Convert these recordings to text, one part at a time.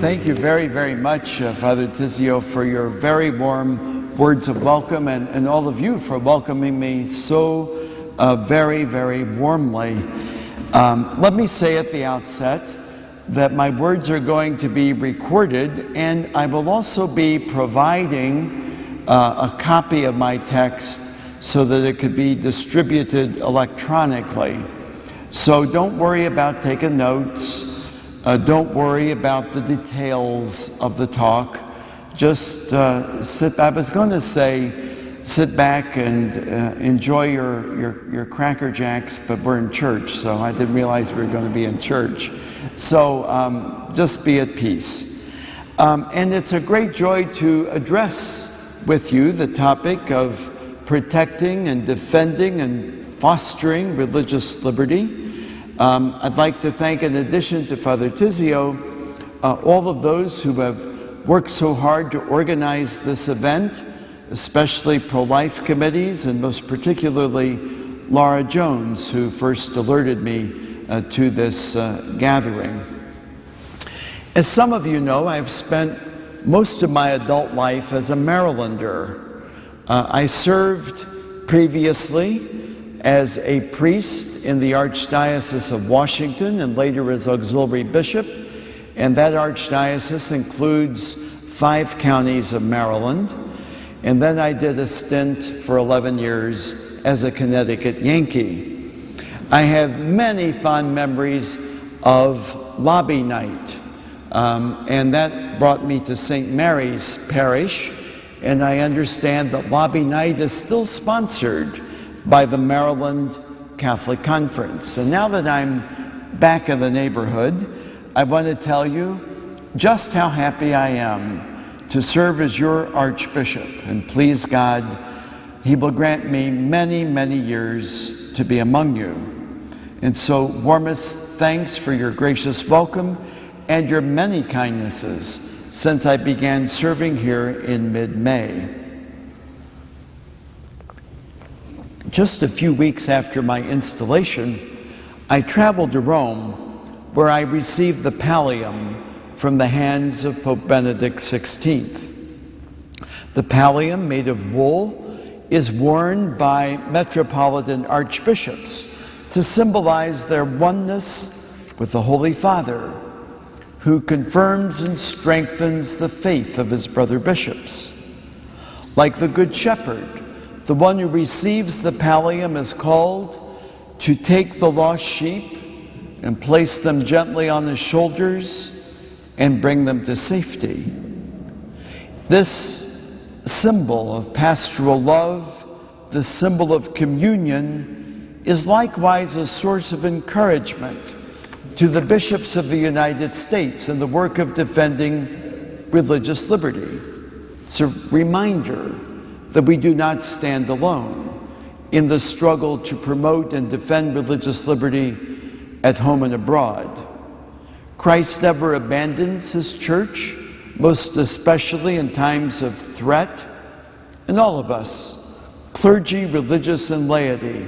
thank you very, very much, Father Tizio, for your very warm words of welcome, and all of you for welcoming me so very, very warmly. Let me say at the outset that my words are going to be recorded, and I will also be providing a copy of my text so that it could be distributed electronically. So don't worry about taking notes. Don't worry about the details of the talk. Just sit back and enjoy your Cracker Jacks, but we're in church, so I didn't realize we were going to be in church. So just be at peace. And it's a great joy to address with you the topic of protecting and defending and fostering religious liberty. I'd like to thank, in addition to Father Tizio, all of those who have worked so hard to organize this event, especially pro-life committees, and most particularly Laura Jones, who first alerted me to this gathering. As some of you know, I've spent most of my adult life as a Marylander. I served previously as a priest in the Archdiocese of Washington and later as auxiliary bishop, and that archdiocese includes 5 counties of Maryland. And then I did a stint for 11 years as a Connecticut Yankee. I have many fond memories of Lobby Night, and that brought me to St. Mary's Parish, and I understand that Lobby Night is still sponsored by the Maryland Catholic Conference. And now that I'm back in the neighborhood, I want to tell you just how happy I am to serve as your Archbishop. And please God, He will grant me many, many years to be among you. And so warmest thanks for your gracious welcome and your many kindnesses since I began serving here in mid-May. Just a few weeks after my installation, I traveled to Rome, where I received the pallium from the hands of Pope Benedict XVI. The pallium, made of wool, is worn by metropolitan archbishops to symbolize their oneness with the Holy Father, who confirms and strengthens the faith of his brother bishops. Like the Good Shepherd, the one who receives the pallium is called to take the lost sheep and place them gently on his shoulders and bring them to safety. This symbol of pastoral love, the symbol of communion, is likewise a source of encouragement to the bishops of the United States in the work of defending religious liberty. It's a reminder that we do not stand alone in the struggle to promote and defend religious liberty at home and abroad. Christ never abandons his church, most especially in times of threat, and all of us, clergy, religious, and laity,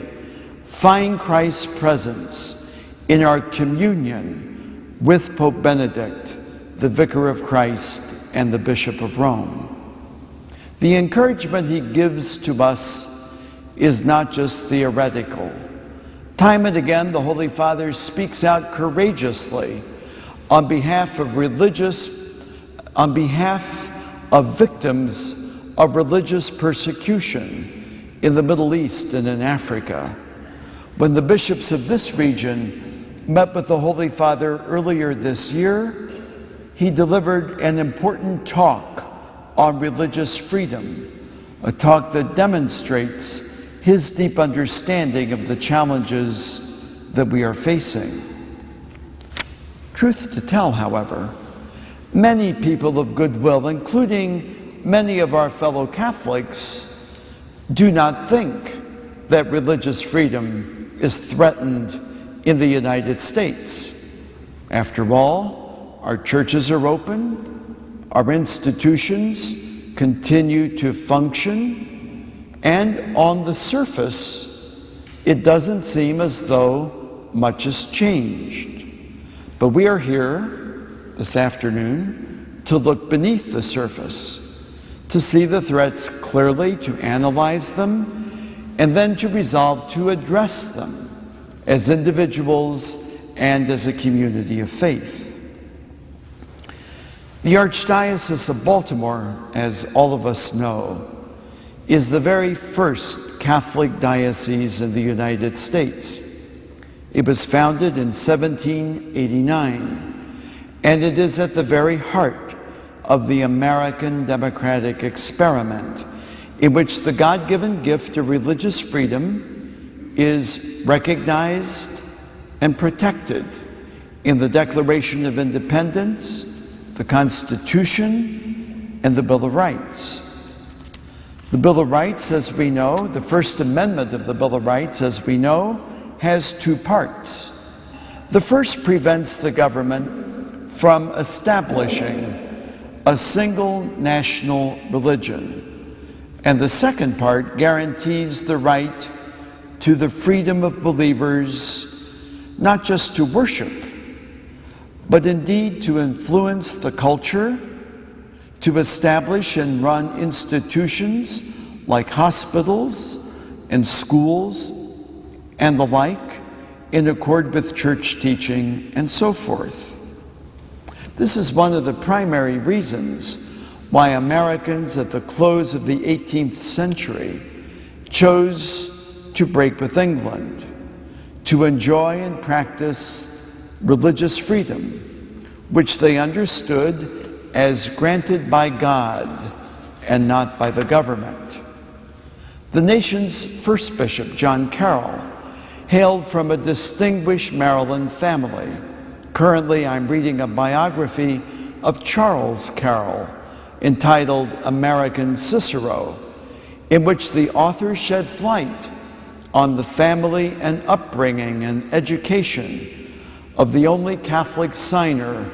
find Christ's presence in our communion with Pope Benedict, the Vicar of Christ and the Bishop of Rome. The encouragement he gives to us is not just theoretical. Time and again, the Holy Father speaks out courageously on behalf of victims of religious persecution in the Middle East and in Africa. When the bishops of this region met with the Holy Father earlier this year, he delivered an important talk on religious freedom, a talk that demonstrates his deep understanding of the challenges that we are facing. Truth to tell, however, many people of goodwill, including many of our fellow Catholics, do not think that religious freedom is threatened in the United States. After all, our churches are open, our institutions continue to function, and on the surface, it doesn't seem as though much has changed. But we are here this afternoon to look beneath the surface, to see the threats clearly, to analyze them, and then to resolve to address them as individuals and as a community of faith. The Archdiocese of Baltimore, as all of us know, is the very first Catholic diocese in the United States. It was founded in 1789, and it is at the very heart of the American democratic experiment, in which the God-given gift of religious freedom is recognized and protected in the Declaration of Independence, the Constitution, and the Bill of Rights. The Bill of Rights, as we know, the First Amendment of the Bill of Rights, as we know, has two parts. The first prevents the government from establishing a single national religion, and the second part guarantees the right to the freedom of believers, not just to worship, but indeed to influence the culture, to establish and run institutions like hospitals and schools and the like, in accord with church teaching and so forth. This is one of the primary reasons why Americans at the close of the 18th century chose to break with England, to enjoy and practice religious freedom, which they understood as granted by God and not by the government. The nation's first bishop, John Carroll, hailed from a distinguished Maryland family. Currently, I'm reading a biography of Charles Carroll entitled American Cicero, in which the author sheds light on the family and upbringing and education of the only Catholic signer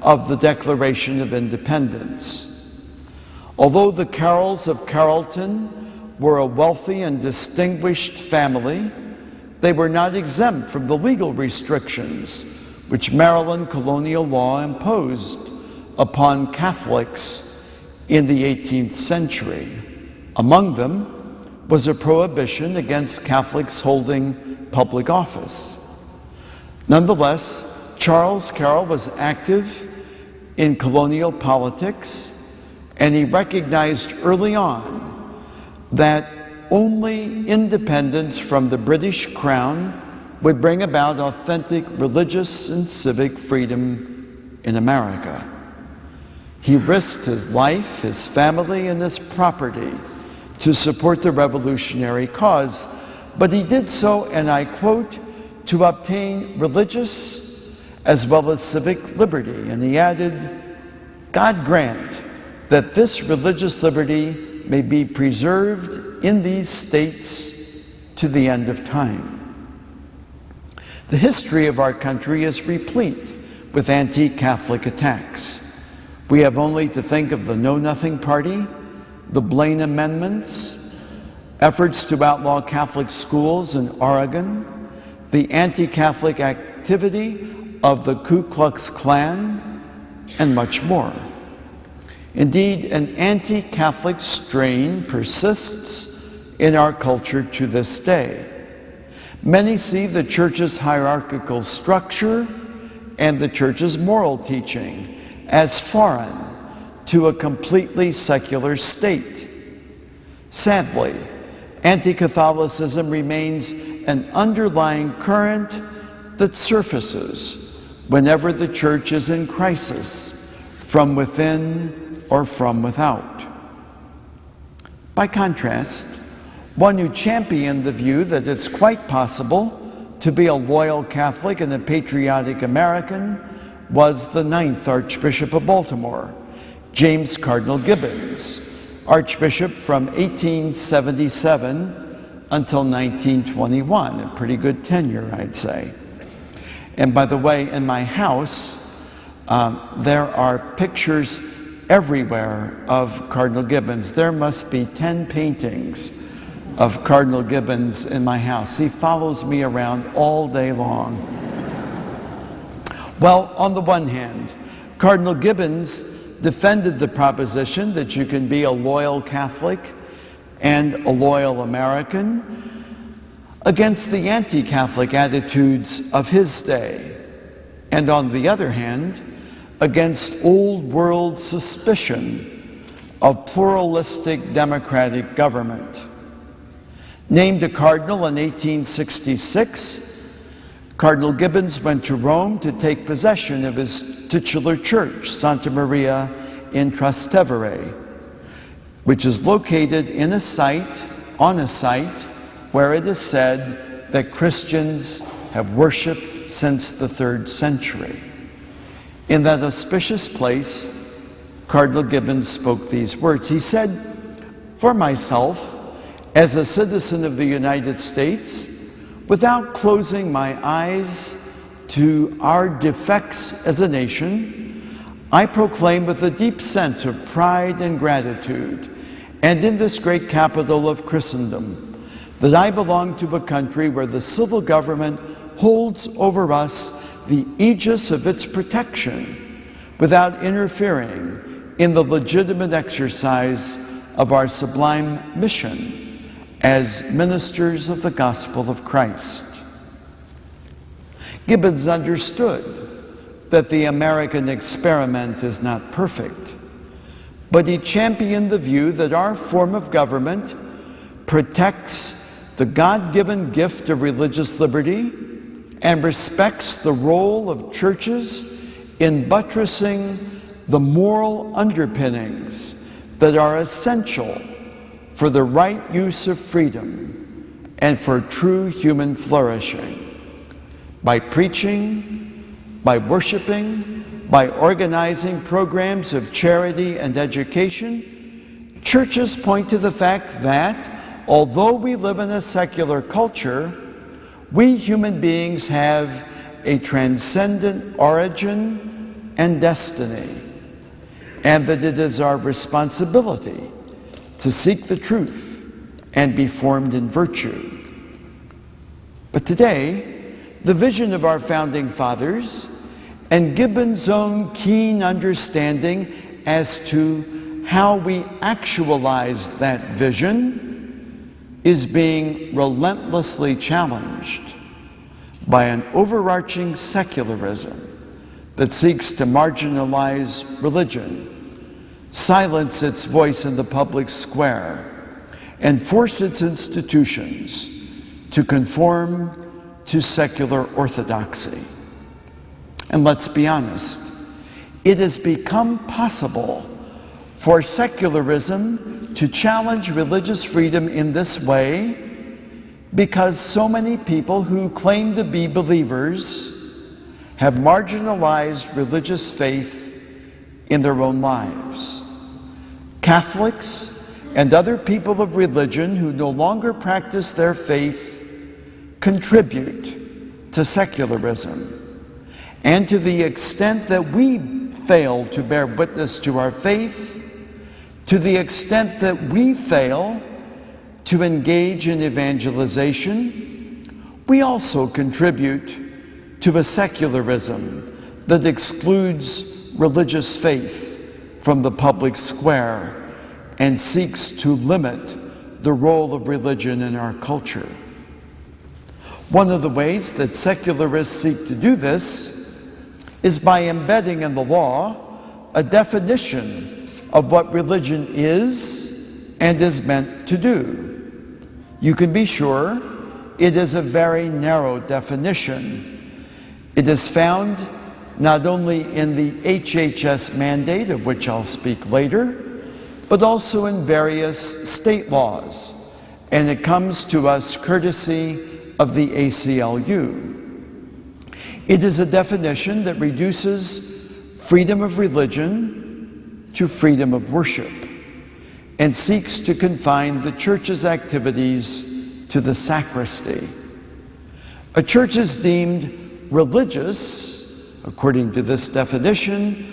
of the Declaration of Independence. Although the Carrolls of Carrollton were a wealthy and distinguished family, they were not exempt from the legal restrictions which Maryland colonial law imposed upon Catholics in the 18th century. Among them was a prohibition against Catholics holding public office. Nonetheless, Charles Carroll was active in colonial politics, and he recognized early on that only independence from the British Crown would bring about authentic religious and civic freedom in America. He risked his life, his family, and his property to support the revolutionary cause, but he did so, and I quote, to obtain religious as well as civic liberty. And he added, God grant that this religious liberty may be preserved in these states to the end of time. The history of our country is replete with anti-Catholic attacks. We have only to think of the Know Nothing Party, the Blaine Amendments, efforts to outlaw Catholic schools in Oregon, the anti-Catholic activity of the Ku Klux Klan, and much more. Indeed, an anti-Catholic strain persists in our culture to this day. Many see the church's hierarchical structure and the church's moral teaching as foreign to a completely secular state. Sadly, anti-Catholicism remains an underlying current that surfaces whenever the church is in crisis, from within or from without. By contrast, one who championed the view that it's quite possible to be a loyal Catholic and a patriotic American was the 9th Archbishop of Baltimore, James Cardinal Gibbons, Archbishop from 1877 until 1921, a pretty good tenure, I'd say. And by the way, in my house, there are pictures everywhere of Cardinal Gibbons. There must be 10 paintings of Cardinal Gibbons in my house. He follows me around all day long. Well, on the one hand, Cardinal Gibbons defended the proposition that you can be a loyal Catholic and a loyal American against the anti-Catholic attitudes of his day, and on the other hand, against old world suspicion of pluralistic democratic government. Named a cardinal in 1866, Cardinal Gibbons went to Rome to take possession of his titular church, Santa Maria in Trastevere, which is located on a site where it is said that Christians have worshipped since the 3rd century. In that auspicious place, Cardinal Gibbons spoke these words. He said, "For myself, as a citizen of the United States, without closing my eyes to our defects as a nation, I proclaim with a deep sense of pride and gratitude, and in this great capital of Christendom, that I belong to a country where the civil government holds over us the aegis of its protection without interfering in the legitimate exercise of our sublime mission as ministers of the gospel of Christ." Gibbons understood that the American experiment is not perfect, but he championed the view that our form of government protects the God-given gift of religious liberty and respects the role of churches in buttressing the moral underpinnings that are essential for the right use of freedom and for true human flourishing. By preaching, by worshiping, by organizing programs of charity and education, churches point to the fact that, although we live in a secular culture, we human beings have a transcendent origin and destiny, and that it is our responsibility to seek the truth and be formed in virtue. But today, the vision of our founding fathers and Gibbons' own keen understanding as to how we actualize that vision is being relentlessly challenged by an overarching secularism that seeks to marginalize religion, silence its voice in the public square, and force its institutions to conform to secular orthodoxy. And let's be honest, it has become possible for secularism to challenge religious freedom in this way because so many people who claim to be believers have marginalized religious faith in their own lives. Catholics and other people of religion who no longer practice their faith contribute to secularism. And to the extent that we fail to bear witness to our faith, to the extent that we fail to engage in evangelization, we also contribute to a secularism that excludes religious faith from the public square and seeks to limit the role of religion in our culture. One of the ways that secularists seek to do this is by embedding in the law a definition of what religion is and is meant to do. You can be sure it is a very narrow definition. It is found not only in the HHS mandate, of which I'll speak later, but also in various state laws, and it comes to us courtesy of the ACLU. It is a definition that reduces freedom of religion to freedom of worship and seeks to confine the church's activities to the sacristy. A church is deemed religious, according to this definition,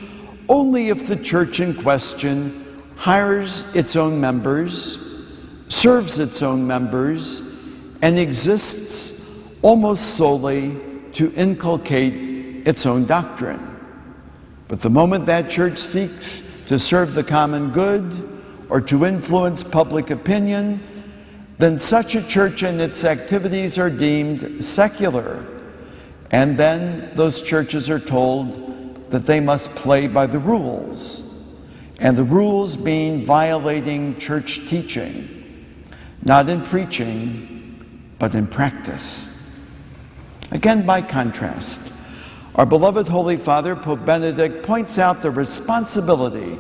only if the church in question hires its own members, serves its own members, and exists almost solely to inculcate its own doctrine. But the moment that church seeks to serve the common good, or to influence public opinion, then such a church and its activities are deemed secular. And then those churches are told that they must play by the rules. And the rules mean violating church teaching, not in preaching, but in practice. Again, by contrast, our beloved Holy Father, Pope Benedict, points out the responsibility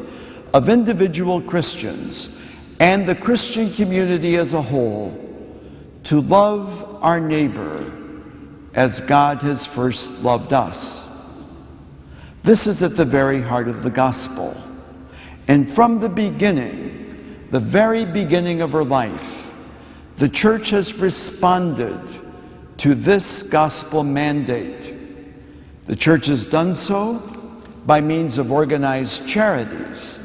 of individual Christians and the Christian community as a whole to love our neighbor as God has first loved us. This is at the very heart of the gospel. And from the beginning, the very beginning of her life, the Church has responded to this gospel mandate. The Church has done so by means of organized charities.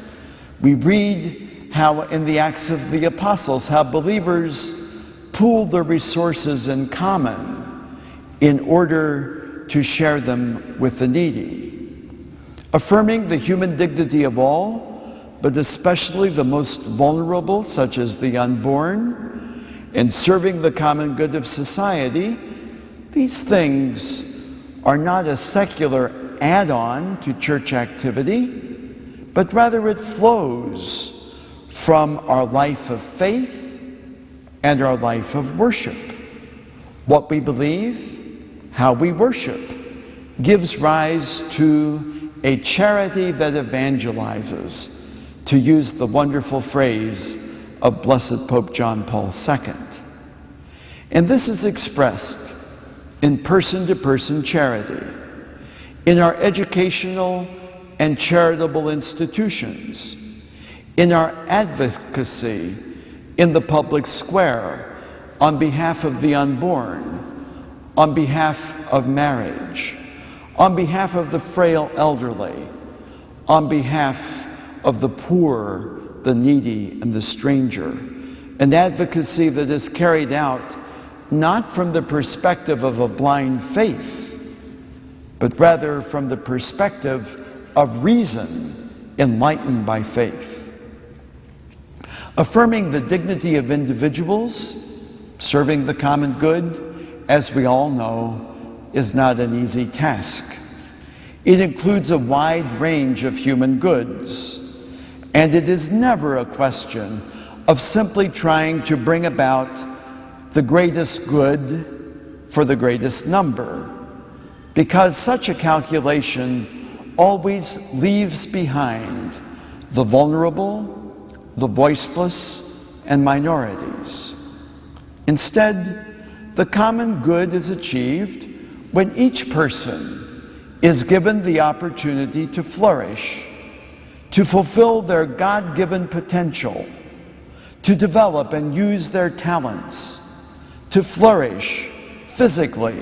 We read how in the Acts of the Apostles, how believers pooled their resources in common in order to share them with the needy. Affirming the human dignity of all, but especially the most vulnerable, such as the unborn, and serving the common good of society, these things are not a secular add-on to church activity, but rather it flows from our life of faith and our life of worship. What we believe, how we worship, gives rise to a charity that evangelizes, to use the wonderful phrase of Blessed Pope John Paul II. And this is expressed in person-to-person charity, in our educational and charitable institutions, in our advocacy in the public square on behalf of the unborn, on behalf of marriage, on behalf of the frail elderly, on behalf of the poor, the needy, and the stranger. An advocacy that is carried out not from the perspective of a blind faith, but rather from the perspective of reason enlightened by faith. Affirming the dignity of individuals, serving the common good, as we all know, is not an easy task. It includes a wide range of human goods, and it is never a question of simply trying to bring about the greatest good for the greatest number, because such a calculation always leaves behind the vulnerable, the voiceless, and minorities. Instead, the common good is achieved when each person is given the opportunity to flourish, to fulfill their God-given potential, to develop and use their talents, to flourish physically,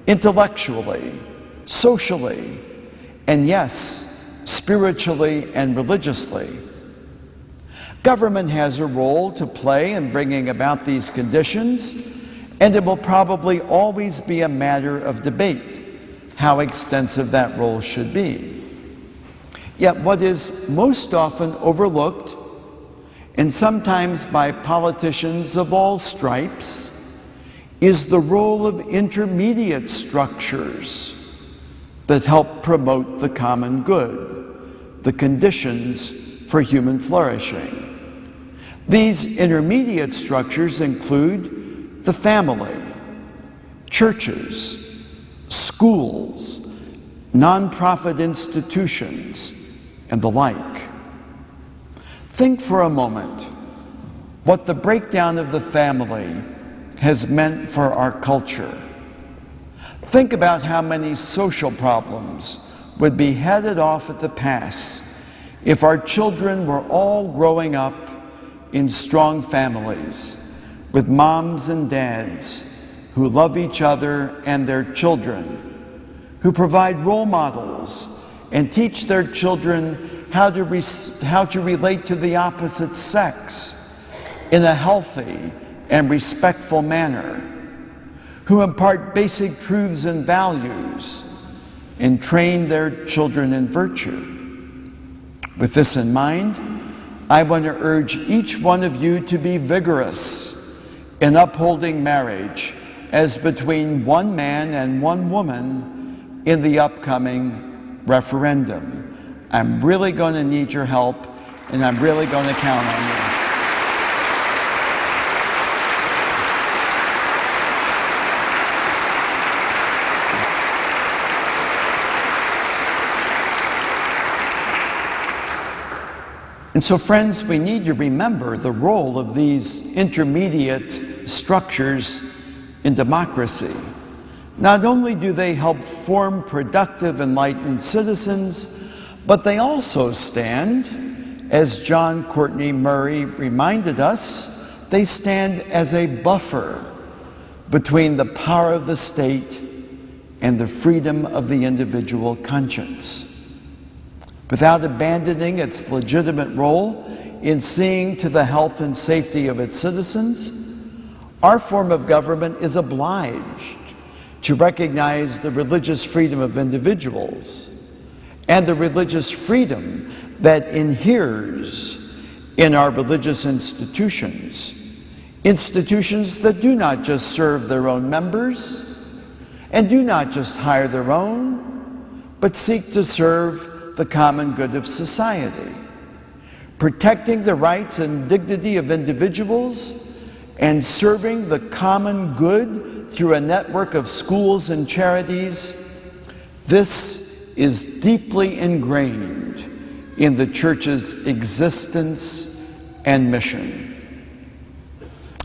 intellectually, socially, and yes, spiritually and religiously. Government has a role to play in bringing about these conditions, and it will probably always be a matter of debate how extensive that role should be. Yet what is most often overlooked, and sometimes by politicians of all stripes, is the role of intermediate structures that help promote the common good, the conditions for human flourishing. These intermediate structures include the family, churches, schools, nonprofit institutions, and the like. Think for a moment what the breakdown of the family has meant for our culture. Think about how many social problems would be headed off at the pass if our children were all growing up in strong families with moms and dads who love each other and their children, who provide role models and teach their children how to relate to the opposite sex in a healthy and respectful manner, who impart basic truths and values and train their children in virtue. With this in mind, I want to urge each one of you to be vigorous in upholding marriage as between one man and one woman in the upcoming referendum. I'm really going to need your help, and I'm really going to count on you. And so, friends, we need to remember the role of these intermediate structures in democracy. Not only do they help form productive, enlightened citizens, but they also stand, as John Courtney Murray reminded us, they stand as a buffer between the power of the state and the freedom of the individual conscience. Without abandoning its legitimate role in seeing to the health and safety of its citizens, our form of government is obliged to recognize the religious freedom of individuals and the religious freedom that inheres in our religious institutions, institutions that do not just serve their own members and do not just hire their own, but seek to serve the common good of society, protecting the rights and dignity of individuals and serving the common good through a network of schools and charities. This is deeply ingrained in the Church's existence and mission.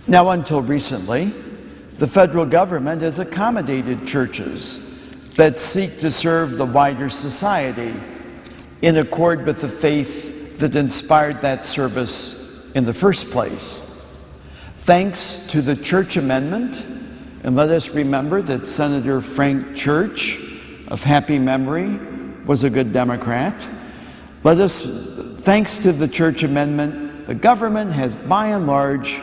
Now, until recently, the federal government has accommodated churches that seek to serve the wider society in accord with the faith that inspired that service in the first place. Thanks to the Church Amendment, and let us remember that Senator Frank Church, of happy memory, was a good Democrat. Thanks to the Church Amendment, the government has by and large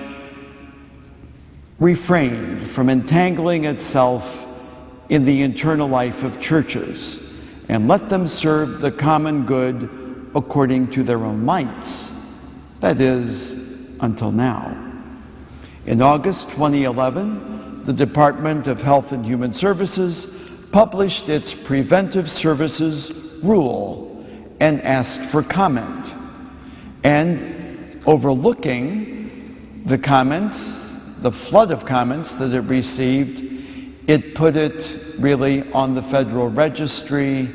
refrained from entangling itself in the internal life of churches and let them serve the common good according to their own lights. That is, until now. In August 2011, the Department of Health and Human Services published its Preventive Services Rule and asked for comment. And overlooking the comments, the flood of comments that it received, it put it really on the Federal Registry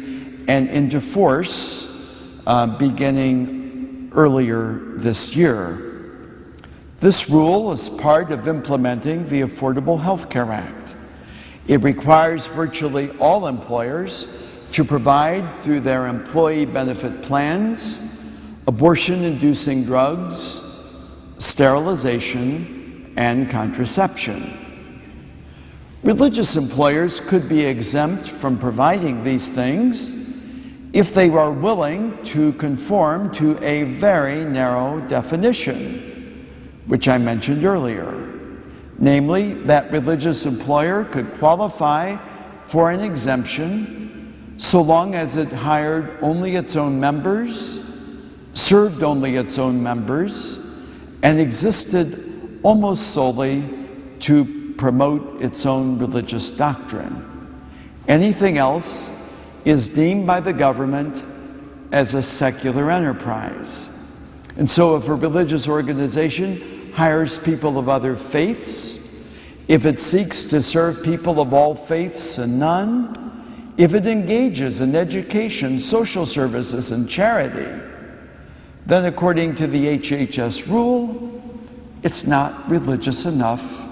and into force beginning earlier this year. This rule is part of implementing the Affordable Health Care Act. It requires virtually all employers to provide through their employee benefit plans abortion-inducing drugs, sterilization, and contraception. Religious employers could be exempt from providing these things if they are willing to conform to a very narrow definition, which I mentioned earlier. Namely, that religious employer could qualify for an exemption so long as it hired only its own members, served only its own members, and existed almost solely to promote its own religious doctrine. Anything else is deemed by the government as a secular enterprise. And so if a religious organization hires people of other faiths, if it seeks to serve people of all faiths and none, if it engages in education, social services, and charity, then according to the HHS rule, it's not religious enough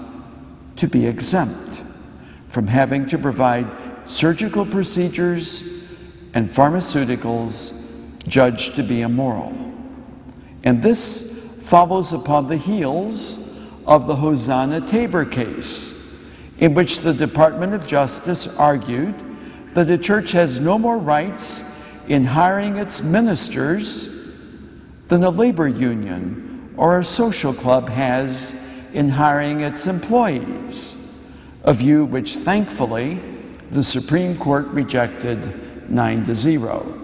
to be exempt from having to provide surgical procedures and pharmaceuticals judged to be immoral. And this follows upon the heels of the Hosanna Tabor case, in which the Department of Justice argued that the church has no more rights in hiring its ministers than a labor union or a social club has in hiring its employees, a view which thankfully the Supreme Court rejected 9-0.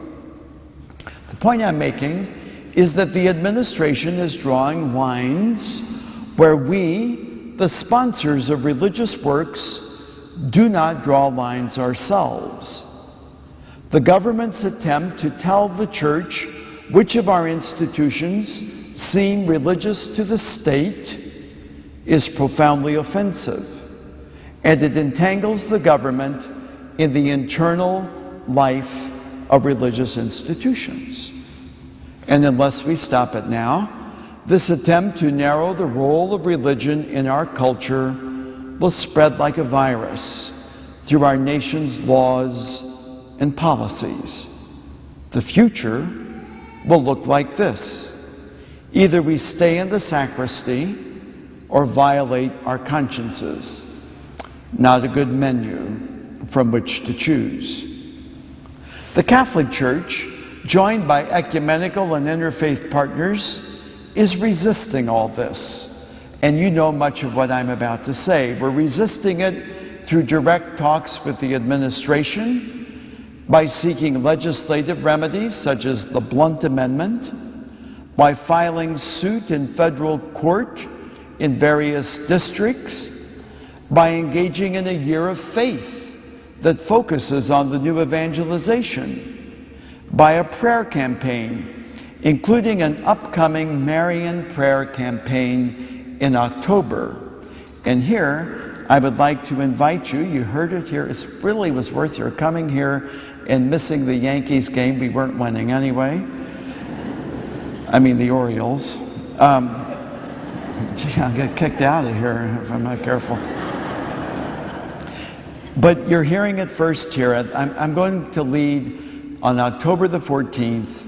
The point I'm making is that the administration is drawing lines where we, the sponsors of religious works, do not draw lines ourselves. The government's attempt to tell the church which of our institutions seem religious to the state is profoundly offensive, and it entangles the government in the internal life of religious institutions. And unless we stop it now, this attempt to narrow the role of religion in our culture will spread like a virus through our nation's laws and policies. The future will look like this. Either we stay in the sacristy or violate our consciences. Not a good menu from which to choose. The Catholic Church, joined by ecumenical and interfaith partners, is resisting all this. And you know much of what I'm about to say. We're resisting it through direct talks with the administration, by seeking legislative remedies such as the Blunt Amendment, by filing suit in federal court in various districts, by engaging in a year of faith that focuses on the new evangelization, by a prayer campaign, including an upcoming Marian prayer campaign in October. And here, I would like to invite you, you heard it here, it really was worth your coming here and missing the Yankees game. We weren't winning anyway. I mean the Orioles. Gee, I'll get kicked out of here if I'm not careful. But you're hearing it first here. I'm going to lead on October the 14th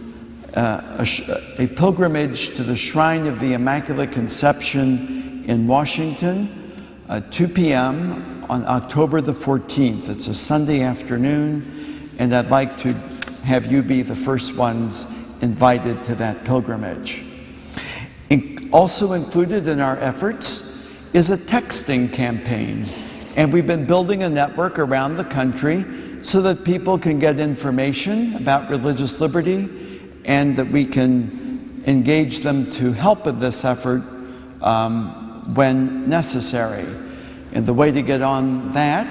a pilgrimage to the Shrine of the Immaculate Conception in Washington, 2 p.m. on October the 14th. It's a Sunday afternoon, and I'd like to have you be the first ones invited to that pilgrimage. Also included in our efforts is a texting campaign, and we've been building a network around the country so that people can get information about religious liberty and that we can engage them to help in this effort when necessary. And the way to get on that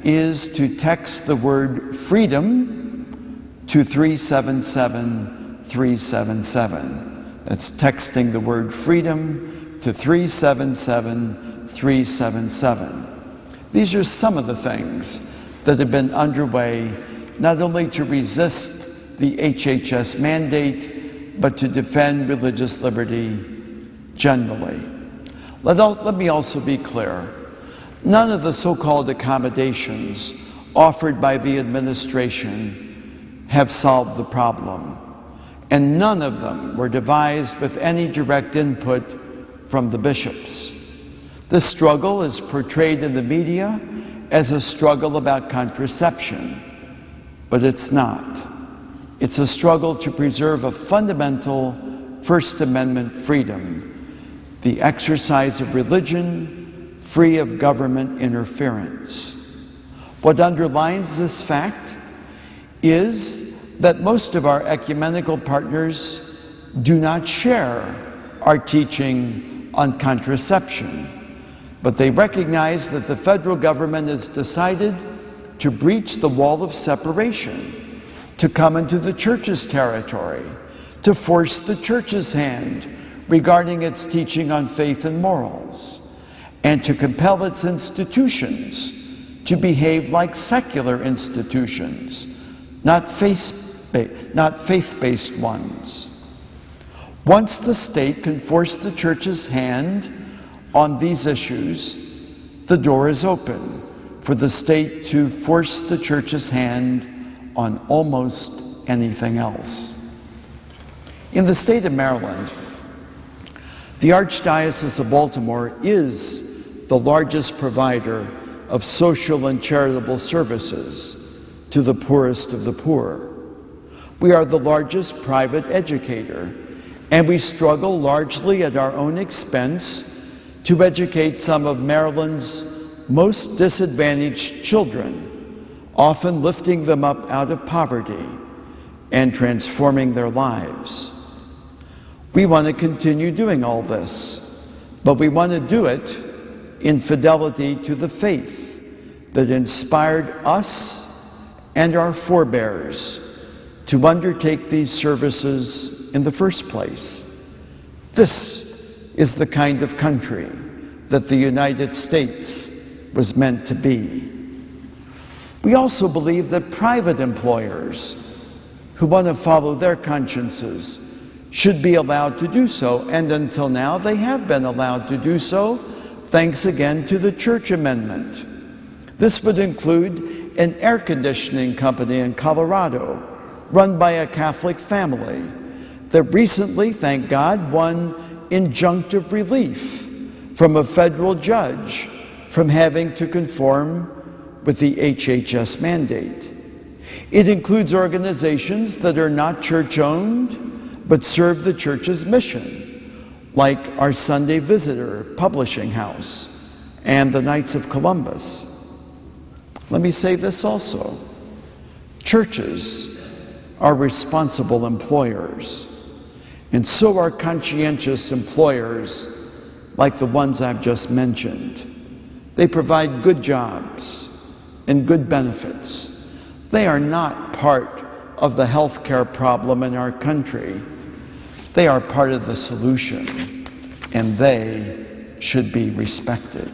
is to text the word freedom to 377-377. That's texting the word freedom to 377-377. These are some of the things that have been underway, not only to resist the HHS mandate, but to defend religious liberty generally. Let me also be clear. None of the so-called accommodations offered by the administration have solved the problem, and none of them were devised with any direct input from the bishops. This struggle is portrayed in the media as a struggle about contraception, but it's not. It's a struggle to preserve a fundamental First Amendment freedom, the exercise of religion free of government interference. What underlines this fact is that most of our ecumenical partners do not share our teaching on contraception, but they recognize that the federal government has decided to breach the wall of separation, to come into the church's territory, to force the church's hand regarding its teaching on faith and morals, and to compel its institutions to behave like secular institutions, not faith-based ones. Once the state can force the church's hand on these issues, the door is open for the state to force the church's hand on almost anything else. In the state of Maryland, the Archdiocese of Baltimore is the largest provider of social and charitable services to the poorest of the poor. We are the largest private educator, and we struggle largely at our own expense to educate some of Maryland's most disadvantaged children, often lifting them up out of poverty and transforming their lives. We want to continue doing all this, but we want to do it in fidelity to the faith that inspired us and our forebears to undertake these services in the first place. This is the kind of country that the United States was meant to be. We also believe that private employers who want to follow their consciences should be allowed to do so, and until now they have been allowed to do so, thanks again to the church amendment. This would include an air conditioning company in Colorado, run by a Catholic family, that recently, thank God, won injunctive relief from a federal judge from having to conform with the HHS mandate. It includes organizations that are not church-owned, but serve the church's mission, like our Sunday Visitor publishing house and the Knights of Columbus. Let me say this also. Churches are responsible employers, and so are conscientious employers like the ones I've just mentioned. They provide good jobs and good benefits. They are not part of the healthcare problem in our country. They are part of the solution, and they should be respected.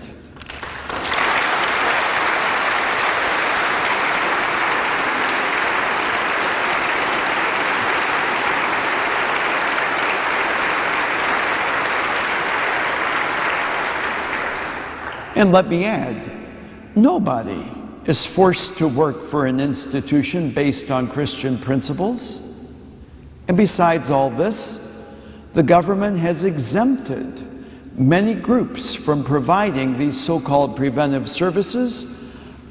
And let me add, nobody is forced to work for an institution based on Christian principles. And besides all this, the government has exempted many groups from providing these so-called preventive services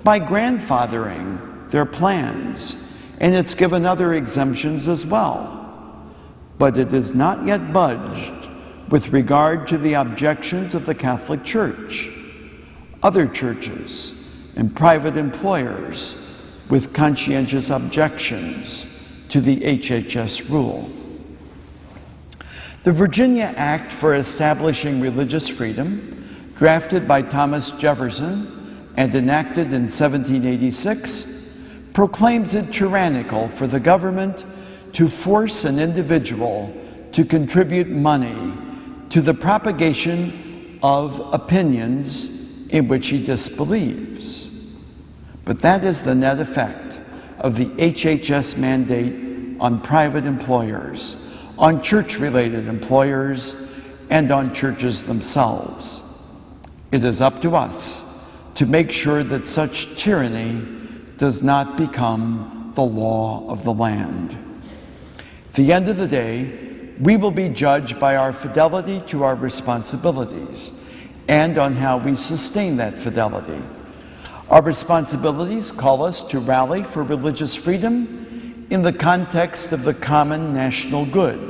by grandfathering their plans, and it's given other exemptions as well. But it has not yet budged with regard to the objections of the Catholic Church, other churches, and private employers with conscientious objections to the HHS rule. The Virginia Act for Establishing Religious Freedom, drafted by Thomas Jefferson and enacted in 1786, proclaims it tyrannical for the government to force an individual to contribute money to the propagation of opinions in which he disbelieves. But that is the net effect of the HHS mandate on private employers, on church-related employers, and on churches themselves. It is up to us to make sure that such tyranny does not become the law of the land. At the end of the day, we will be judged by our fidelity to our responsibilities and on how we sustain that fidelity. Our responsibilities call us to rally for religious freedom in the context of the common national good,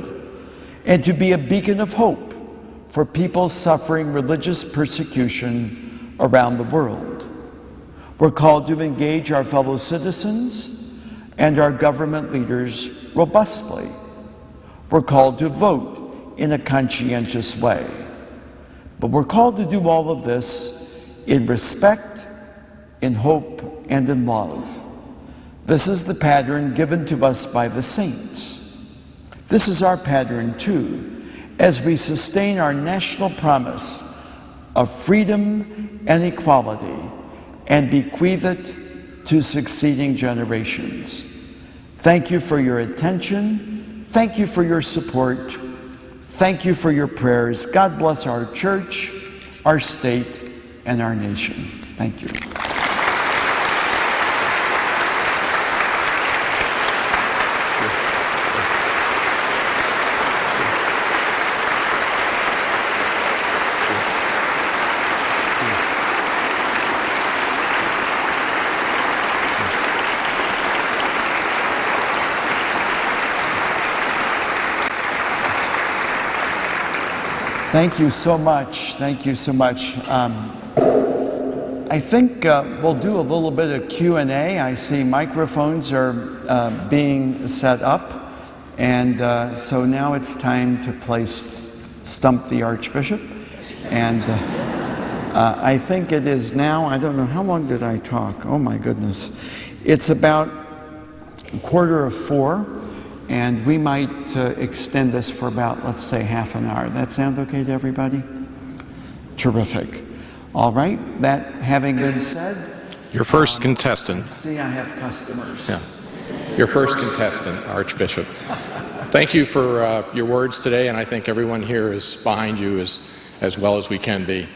and to be a beacon of hope for people suffering religious persecution around the world. We're called to engage our fellow citizens and our government leaders robustly. We're called to vote in a conscientious way. But we're called to do all of this in respect, in hope, and in love. This is the pattern given to us by the saints. This is our pattern too, as we sustain our national promise of freedom and equality and bequeath it to succeeding generations. Thank you for your attention. Thank you for your support. Thank you for your prayers. God bless our church, our state, and our nation. Thank you. Thank you so much. Thank you so much. I think we'll do a little bit of Q&A. I see microphones are being set up, and so now it's time to play Stump the Archbishop. And I think it is now, I don't know, how long did I talk? Oh my goodness. It's about 3:45, and we might extend this for about, let's say, half an hour. That sound okay to everybody? Terrific. All right, that having been said... Your first contestant. See, I have customers. Yeah. Your first contestant, Archbishop. Thank you for your words today, and I think everyone here is behind you as well as we can be.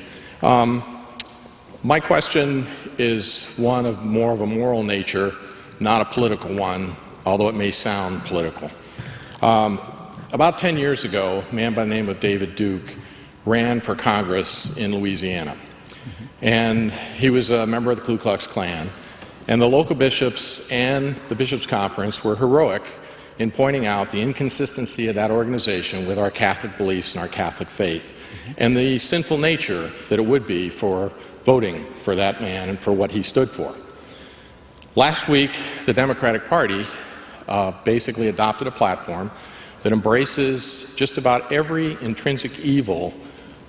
My question is one of more of a moral nature, not a political one, although it may sound political. About 10 years ago, a man by the name of David Duke ran for Congress in Louisiana. And he was a member of the Ku Klux Klan. And the local bishops and the Bishops' Conference were heroic in pointing out the inconsistency of that organization with our Catholic beliefs and our Catholic faith, and the sinful nature that it would be for voting for that man and for what he stood for. Last week, the Democratic Party basically adopted a platform that embraces just about every intrinsic evil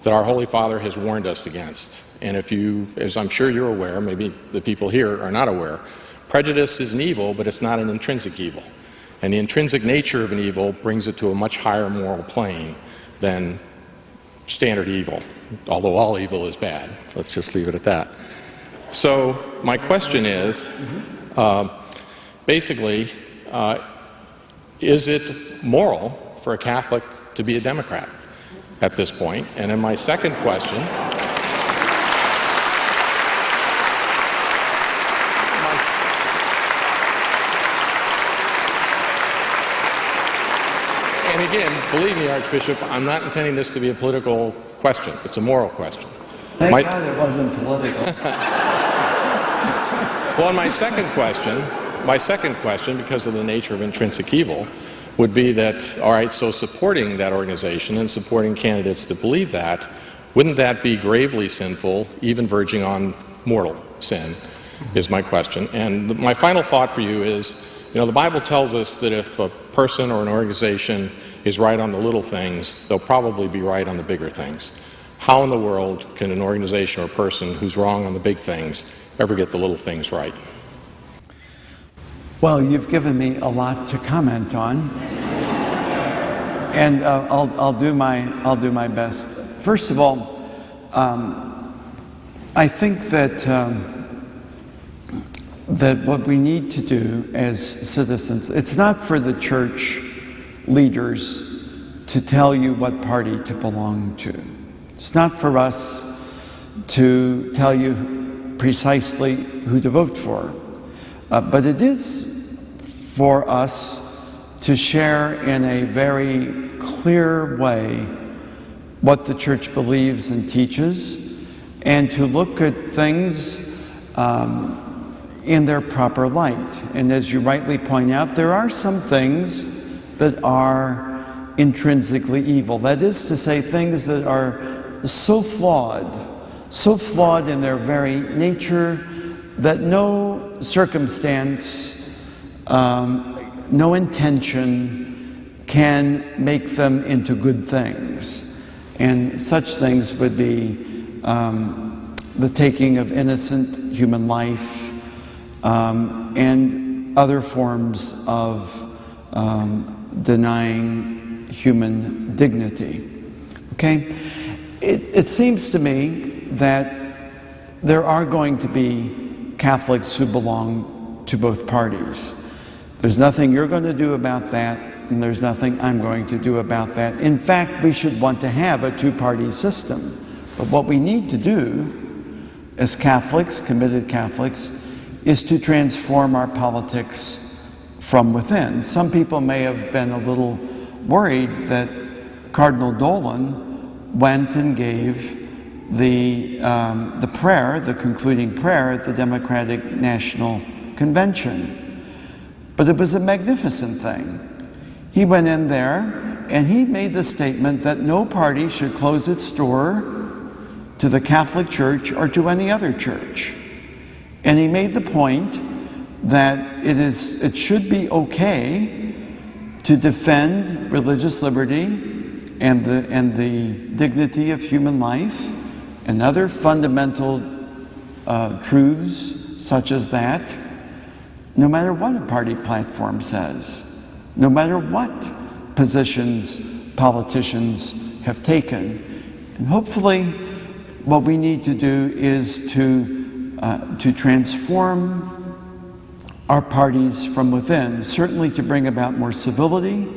that our Holy Father has warned us against. And if you, as I'm sure you're aware, maybe the people here are not aware, prejudice is an evil, but it's not an intrinsic evil. And the intrinsic nature of an evil brings it to a much higher moral plane than standard evil, although all evil is bad. Let's just leave it at that. So my question is, basically, is it moral for a Catholic to be a Democrat at this point? And then my second question, and again, believe me, Archbishop, I'm not intending this to be a political question. It's a moral question. Thank God it wasn't political. Well, my second question, because of the nature of intrinsic evil, would be that, all right, so supporting that organization and supporting candidates that believe that, wouldn't that be gravely sinful, even verging on mortal sin, is my question. And my final thought for you is, you know, the Bible tells us that if a person or an organization is right on the little things, they'll probably be right on the bigger things. How in the world can an organization or a person who's wrong on the big things ever get the little things right? Well, you've given me a lot to comment on, and I'll do my best. First of all, I think that that what we need to do as citizens, it's not for the church leaders to tell you what party to belong to. It's not for us to tell you precisely who to vote for. But it is for us to share in a very clear way what the church believes and teaches, and to look at things in their proper light. And as you rightly point out, there are some things that are intrinsically evil. That is to say, things that are so flawed in their very nature that no circumstance, no intention can make them into good things. And such things would be the taking of innocent human life, and other forms of denying human dignity. Okay? It seems to me that there are going to be Catholics who belong to both parties. There's nothing you're going to do about that, and there's nothing I'm going to do about that. In fact, we should want to have a two-party system. But what we need to do as Catholics, committed Catholics, is to transform our politics from within. Some people may have been a little worried that Cardinal Dolan went and gave the prayer, the concluding prayer at the Democratic National Convention. But it was a magnificent thing. He went in there and he made the statement that no party should close its door to the Catholic Church or to any other church. And he made the point that it should be okay to defend religious liberty and the dignity of human life and other fundamental truths such as that, no matter what a party platform says, no matter what positions politicians have taken. And hopefully what we need to do is to transform our parties from within, certainly to bring about more civility,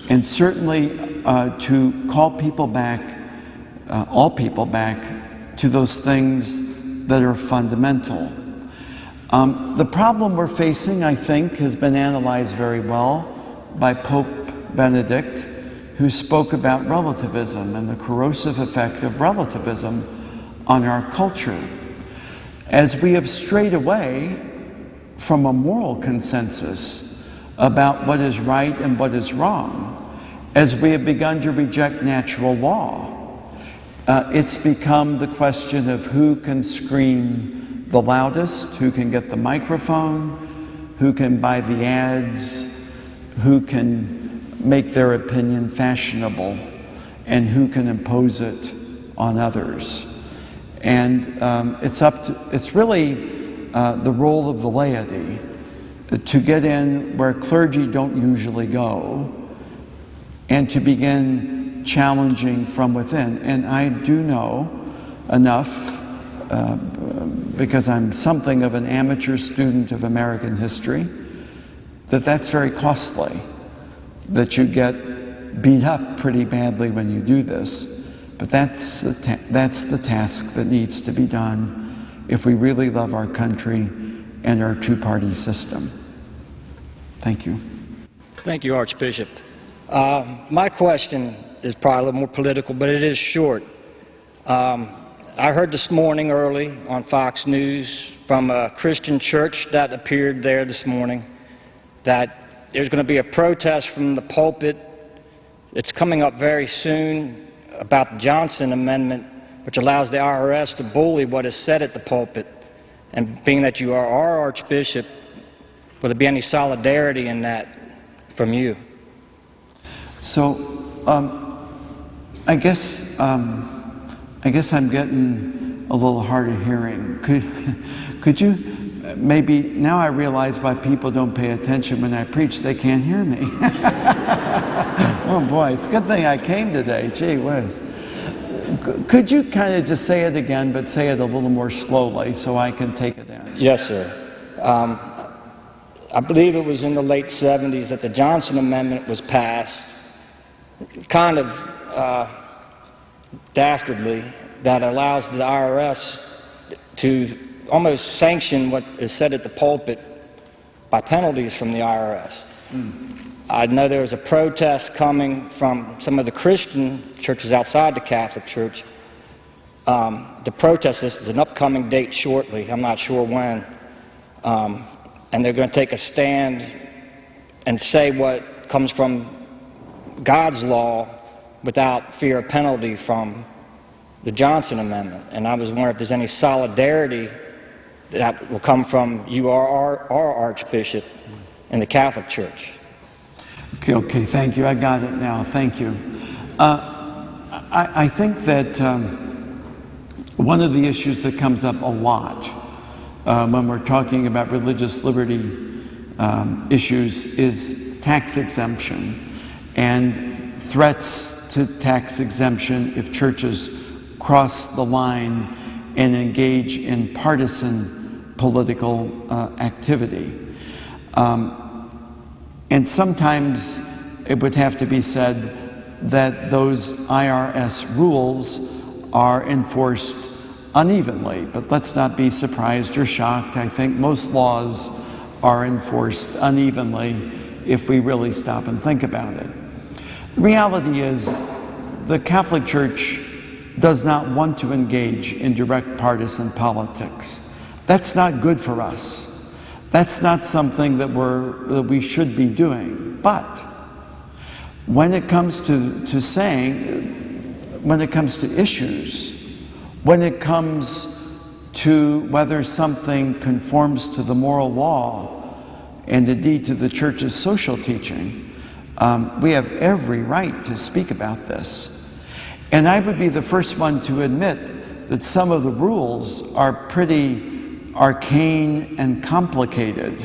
and certainly to call people back, all people back, to those things that are fundamental. The problem we're facing, I think, has been analyzed very well by Pope Benedict, who spoke about relativism and the corrosive effect of relativism on our culture. As we have strayed away from a moral consensus about what is right and what is wrong, as we have begun to reject natural law, it's become the question of who can scream the loudest, who can get the microphone, who can buy the ads, who can make their opinion fashionable, and who can impose it on others. And it's really the role of the laity to get in where clergy don't usually go and to begin challenging from within. And I do know enough, because I'm something of an amateur student of American history, that's very costly, that you get beat up pretty badly when you do this. But that's the task that needs to be done if we really love our country and our two-party system. Thank you. Thank you, Archbishop. My question is probably a little more political, but it is short. I heard this morning early on Fox News from a Christian church that appeared there this morning that there's going to be a protest from the pulpit. It's coming up very soon about the Johnson Amendment, which allows the IRS to bully what is said at the pulpit. And being that you are our Archbishop, will there be any solidarity in that from you? So, I guess I'm getting a little hard of hearing. Could you maybe, now I realize why people don't pay attention when I preach, they can't hear me. Oh boy, it's a good thing I came today, gee whiz. Could you kind of just say it again, but say it a little more slowly so I can take it in? Yes, sir. I believe it was in the late 70s that the Johnson Amendment was passed, kind of dastardly, that allows the IRS to almost sanction what is said at the pulpit by penalties from the IRS. I know there was a protest coming from some of the Christian churches outside the Catholic Church. The protest, this is an upcoming date shortly, I'm not sure when, and they're going to take a stand and say what comes from God's law without fear of penalty from the Johnson Amendment. And I was wondering if there's any solidarity that will come from you, our Archbishop, in the Catholic Church. Okay, thank you. I got it now. Thank you. I think that one of the issues that comes up a lot when we're talking about religious liberty issues is tax exemption and threats to tax exemption if churches cross the line and engage in partisan political activity. And sometimes it would have to be said that those IRS rules are enforced unevenly, but let's not be surprised or shocked. I think most laws are enforced unevenly if we really stop and think about it. The reality is the Catholic Church does not want to engage in direct partisan politics. That's not good for us. That's not something that we should be doing. But when it comes to issues, when it comes to whether something conforms to the moral law and indeed to the church's social teaching, we have every right to speak about this. And I would be the first one to admit that some of the rules are pretty arcane and complicated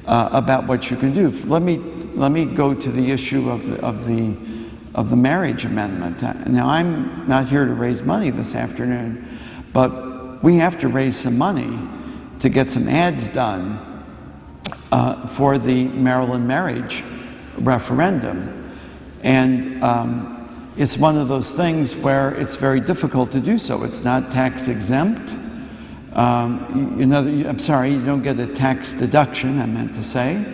about what you can do. Let me go to the issue of the marriage amendment. Now, I'm not here to raise money this afternoon, but we have to raise some money to get some ads done for the Maryland marriage referendum. And it's one of those things where it's very difficult to do so. It's not tax exempt. I'm sorry, you don't get a tax deduction, I meant to say.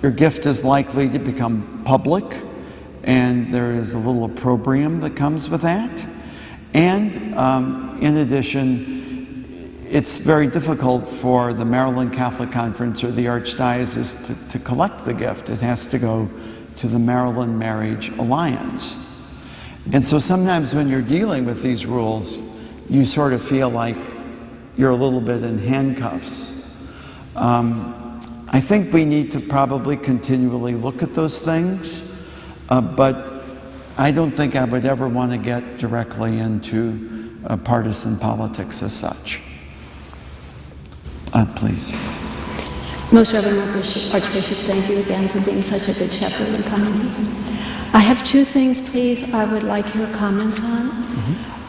Your gift is likely to become public, and there is a little opprobrium that comes with that. And in addition, it's very difficult for the Maryland Catholic Conference or the Archdiocese to collect the gift. It has to go to the Maryland Marriage Alliance. And so sometimes when you're dealing with these rules, you sort of feel like you're a little bit in handcuffs. I think we need to probably continually look at those things, but I don't think I would ever want to get directly into partisan politics as such. Please. Most Reverend Archbishop, thank you again for being such a good shepherd and coming here. I have two things, please, I would like your comments on.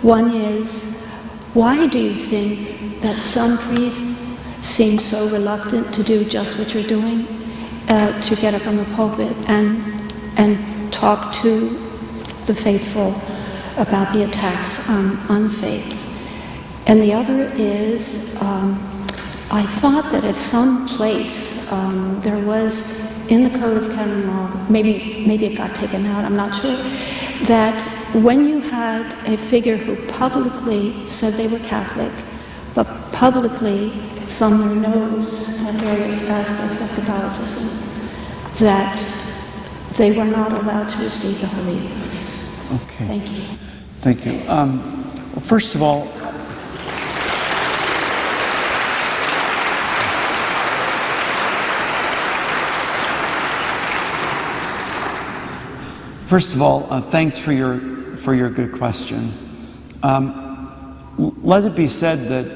One is, why do you think that some priests seem so reluctant to do just what you're doing, to get up on the pulpit and talk to the faithful about the attacks on faith? And the other is, I thought that at some place there was in the Code of Canon Law, maybe it got taken out, I'm not sure, that when you had a figure who publicly said they were Catholic, but publicly thumbed their nose at various aspects of Catholicism, that they were not allowed to receive the Holy Eucharist. Okay. Thank you. Thank you. Well, first of all, thanks for your good question. Let it be said that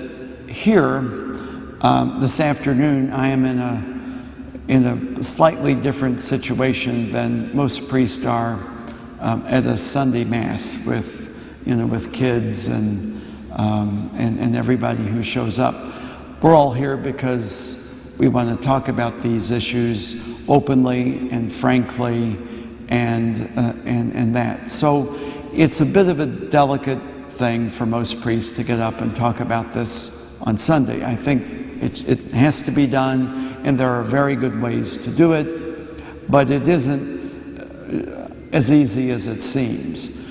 here this afternoon I am in a slightly different situation than most priests are at a Sunday Mass with kids and everybody who shows up. We're all here because we want to talk about these issues openly and frankly, and that. So it's a bit of a delicate thing for most priests to get up and talk about this on Sunday. I think it has to be done, and there are very good ways to do it, but it isn't as easy as it seems.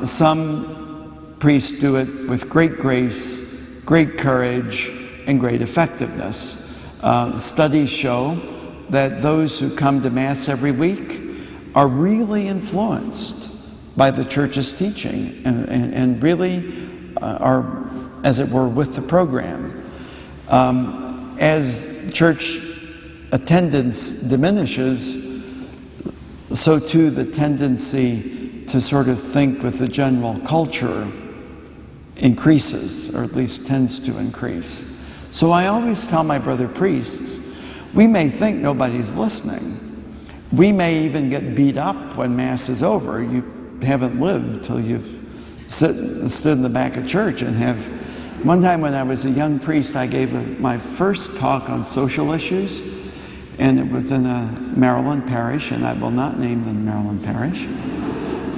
Some priests do it with great grace, great courage, and great effectiveness. Studies show that those who come to Mass every week are really influenced by the Church's teaching and really are, as it were, with the program. As church attendance diminishes, so too the tendency to sort of think with the general culture increases, or at least tends to increase. So I always tell my brother priests, we may think nobody's listening. We may even get beat up when Mass is over. You haven't lived till you've stood in the back of church and have. One time when I was a young priest, I gave my first talk on social issues, and it was in a Maryland parish, and I will not name the Maryland parish.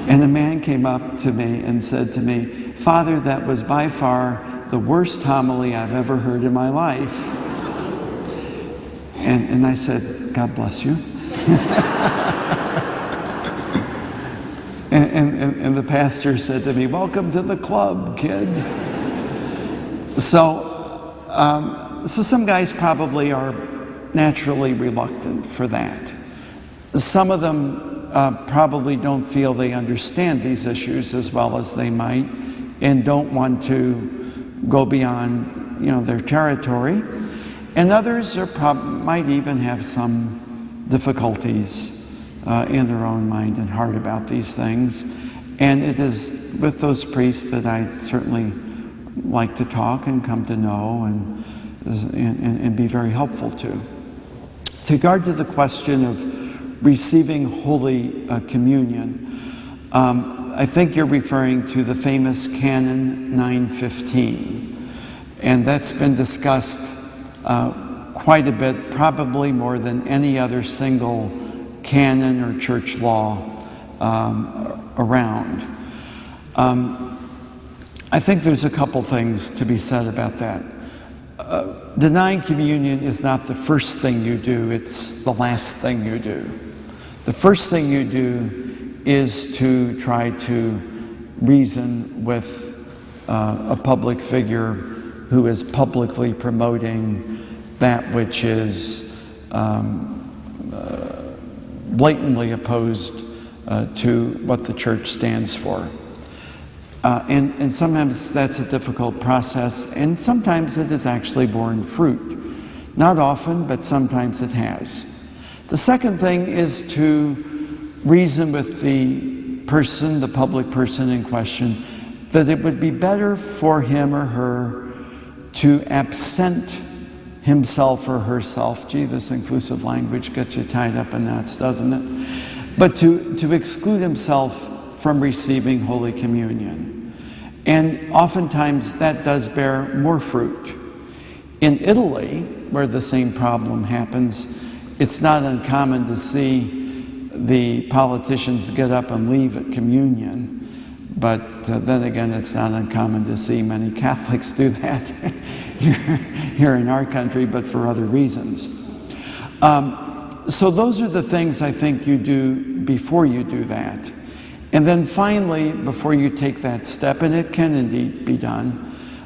And a man came up to me and said to me, "Father, that was by far the worst homily I've ever heard in my life." And I said, "God bless you." and the pastor said to me, "Welcome to the club, kid." So some guys probably are naturally reluctant for that. Some of them probably don't feel they understand these issues as well as they might, and don't want to go beyond, their territory. And others might even have some difficulties in their own mind and heart about these things. And it is with those priests that I certainly like to talk and come to know and be very helpful to. With regard to the question of receiving Holy Communion, I think you're referring to the famous Canon 915. And that's been discussed quite a bit, probably more than any other single canon or church law around. I think there's a couple things to be said about that. Denying communion is not the first thing you do, it's the last thing you do. The first thing you do is to try to reason with a public figure who is publicly promoting that which is blatantly opposed to what the church stands for. And sometimes that's a difficult process, and sometimes it has actually borne fruit. Not often, but sometimes it has. The second thing is to reason with the person, the public person in question, that it would be better for him or her to absent himself or herself. Gee, this inclusive language gets you tied up in knots, doesn't it? But to exclude himself from receiving Holy Communion. And oftentimes that does bear more fruit. In Italy, where the same problem happens, it's not uncommon to see the politicians get up and leave at communion. But then again, it's not uncommon to see many Catholics do that here in our country, but for other reasons. So those are the things I think you do before you do that. And then finally, before you take that step, and it can indeed be done,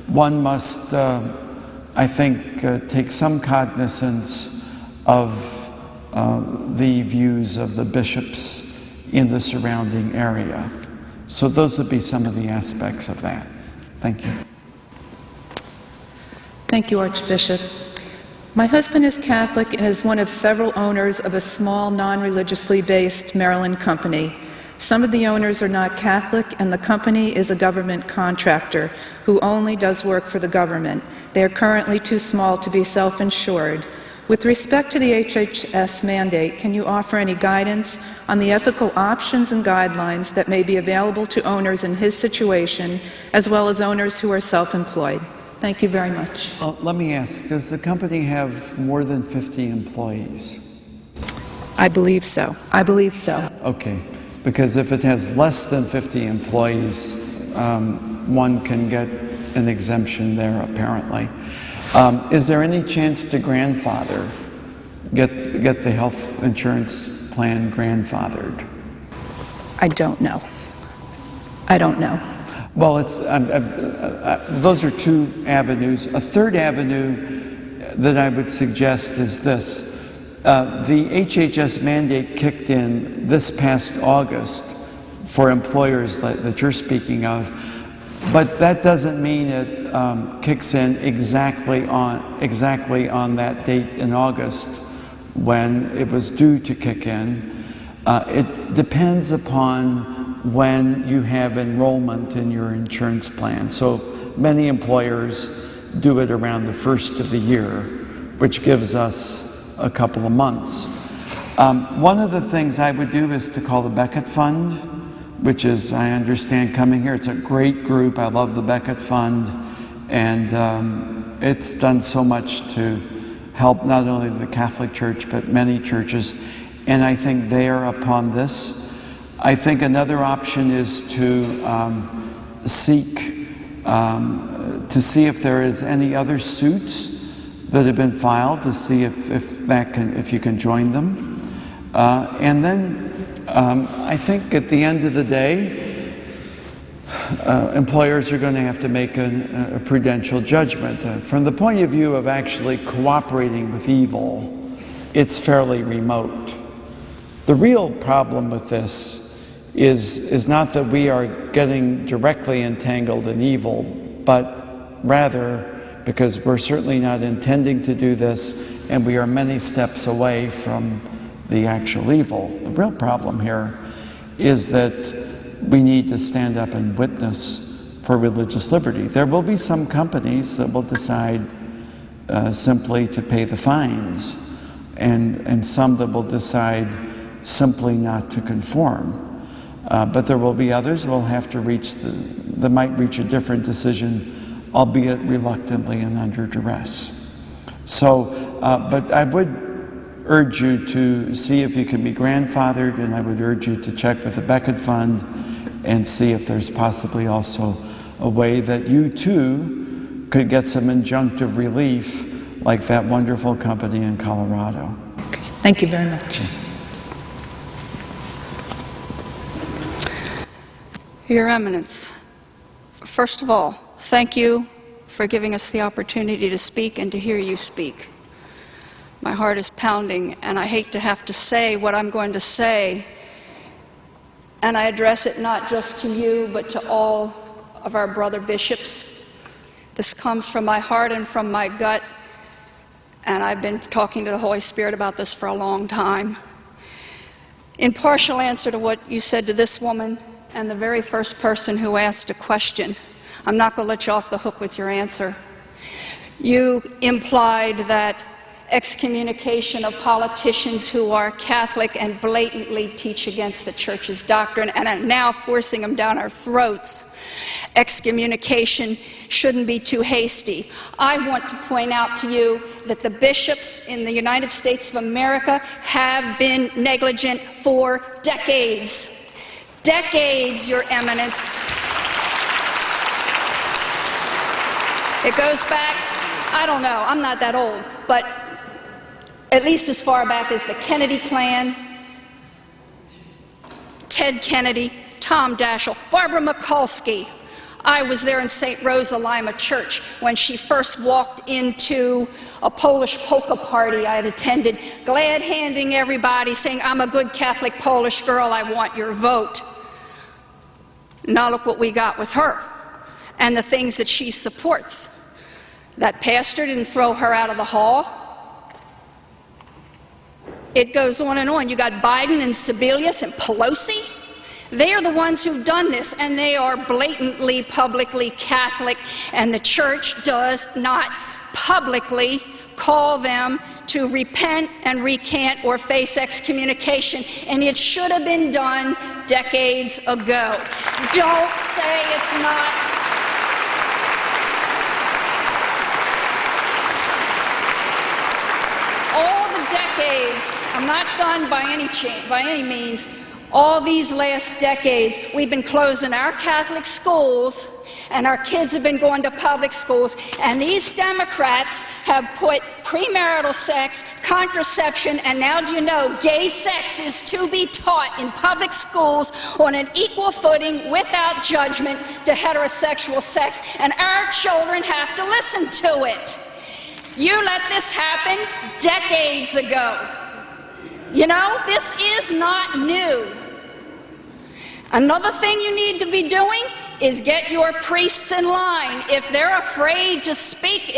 one must, I think, take some cognizance of the views of the bishops in the surrounding area. So those would be some of the aspects of that. Thank you. Thank you, Archbishop. My husband is Catholic and is one of several owners of a small, non-religiously based Maryland company. Some of the owners are not Catholic, and the company is a government contractor who only does work for the government. They are currently too small to be self-insured. With respect to the HHS mandate, can you offer any guidance on the ethical options and guidelines that may be available to owners in his situation, as well as owners who are self-employed? Thank you very much. Let me ask, does the company have more than 50 employees? I believe so. I believe so. Okay, because if it has less than 50 employees, one can get an exemption there, apparently. Is there any chance to grandfather, get the health insurance plan grandfathered? I don't know. I don't know. Well, it's those are two avenues. A third avenue that I would suggest is this. The HHS mandate kicked in this past August for employers that you're speaking of, but that doesn't mean it kicks in exactly on that date in August when it was due to kick in. It depends upon when you have enrollment in your insurance plan. So many employers do it around the first of the year, which gives us a couple of months. One of the things I would do is to call the Becket Fund, which is, I understand, coming here. It's a great group. I love the Becket Fund, and it's done so much to help not only the Catholic Church, but many churches, and I think they are upon this. I think another option is to seek to see if there is any other suits that have been filed, to see if you can join them, and then I think at the end of the day, employers are going to have to make a prudential judgment. From the point of view of actually cooperating with evil, it's fairly remote. The real problem with this is not that we are getting directly entangled in evil, but rather, because we're certainly not intending to do this, and we are many steps away from the actual evil. The real problem here is that we need to stand up and witness for religious liberty. There will be some companies that will decide simply to pay the fines, and some that will decide simply not to conform. But there will be others who will have to that might reach a different decision, albeit reluctantly and under duress. So, but I would urge you to see if you can be grandfathered, and I would urge you to check with the Beckett Fund and see if there's possibly also a way that you too could get some injunctive relief like that wonderful company in Colorado. Okay. Thank you very much. Your Eminence, first of all, thank you for giving us the opportunity to speak and to hear you speak. My heart is pounding, and I hate to have to say what I'm going to say, and I address it not just to you, but to all of our brother bishops. This comes from my heart and from my gut, and I've been talking to the Holy Spirit about this for a long time. In partial answer to what you said to this woman and the very first person who asked a question, I'm not going to let you off the hook with your answer. You implied that excommunication of politicians who are Catholic and blatantly teach against the Church's doctrine and are now forcing them down our throats. Excommunication shouldn't be too hasty. I want to point out to you that the bishops in the United States of America have been negligent for decades. Decades, Your Eminence. It goes back, I don't know, I'm not that old, but at least as far back as the Kennedy clan, Ted Kennedy, Tom Daschle, Barbara Mikulski. I was there in St. Rosa Lima Church when she first walked into a Polish polka party I had attended, glad handing everybody, saying, I'm a good Catholic Polish girl, I want your vote. Now look what we got with her and the things that she supports. That pastor didn't throw her out of the hall. It goes on and on. You got Biden and Sebelius and Pelosi. They are the ones who've done this, and they are blatantly, publicly Catholic, and the Church does not publicly call them to repent and recant or face excommunication, and it should have been done decades ago. Don't say it's not. Decades, I'm not done by any means, all these last decades we've been closing our Catholic schools and our kids have been going to public schools, and these Democrats have put premarital sex, contraception, and now do you know gay sex is to be taught in public schools on an equal footing without judgment to heterosexual sex, and our children have to listen to it. You let this happen decades ago. You know, this is not new. Another thing you need to be doing is get your priests in line. If they're afraid to speak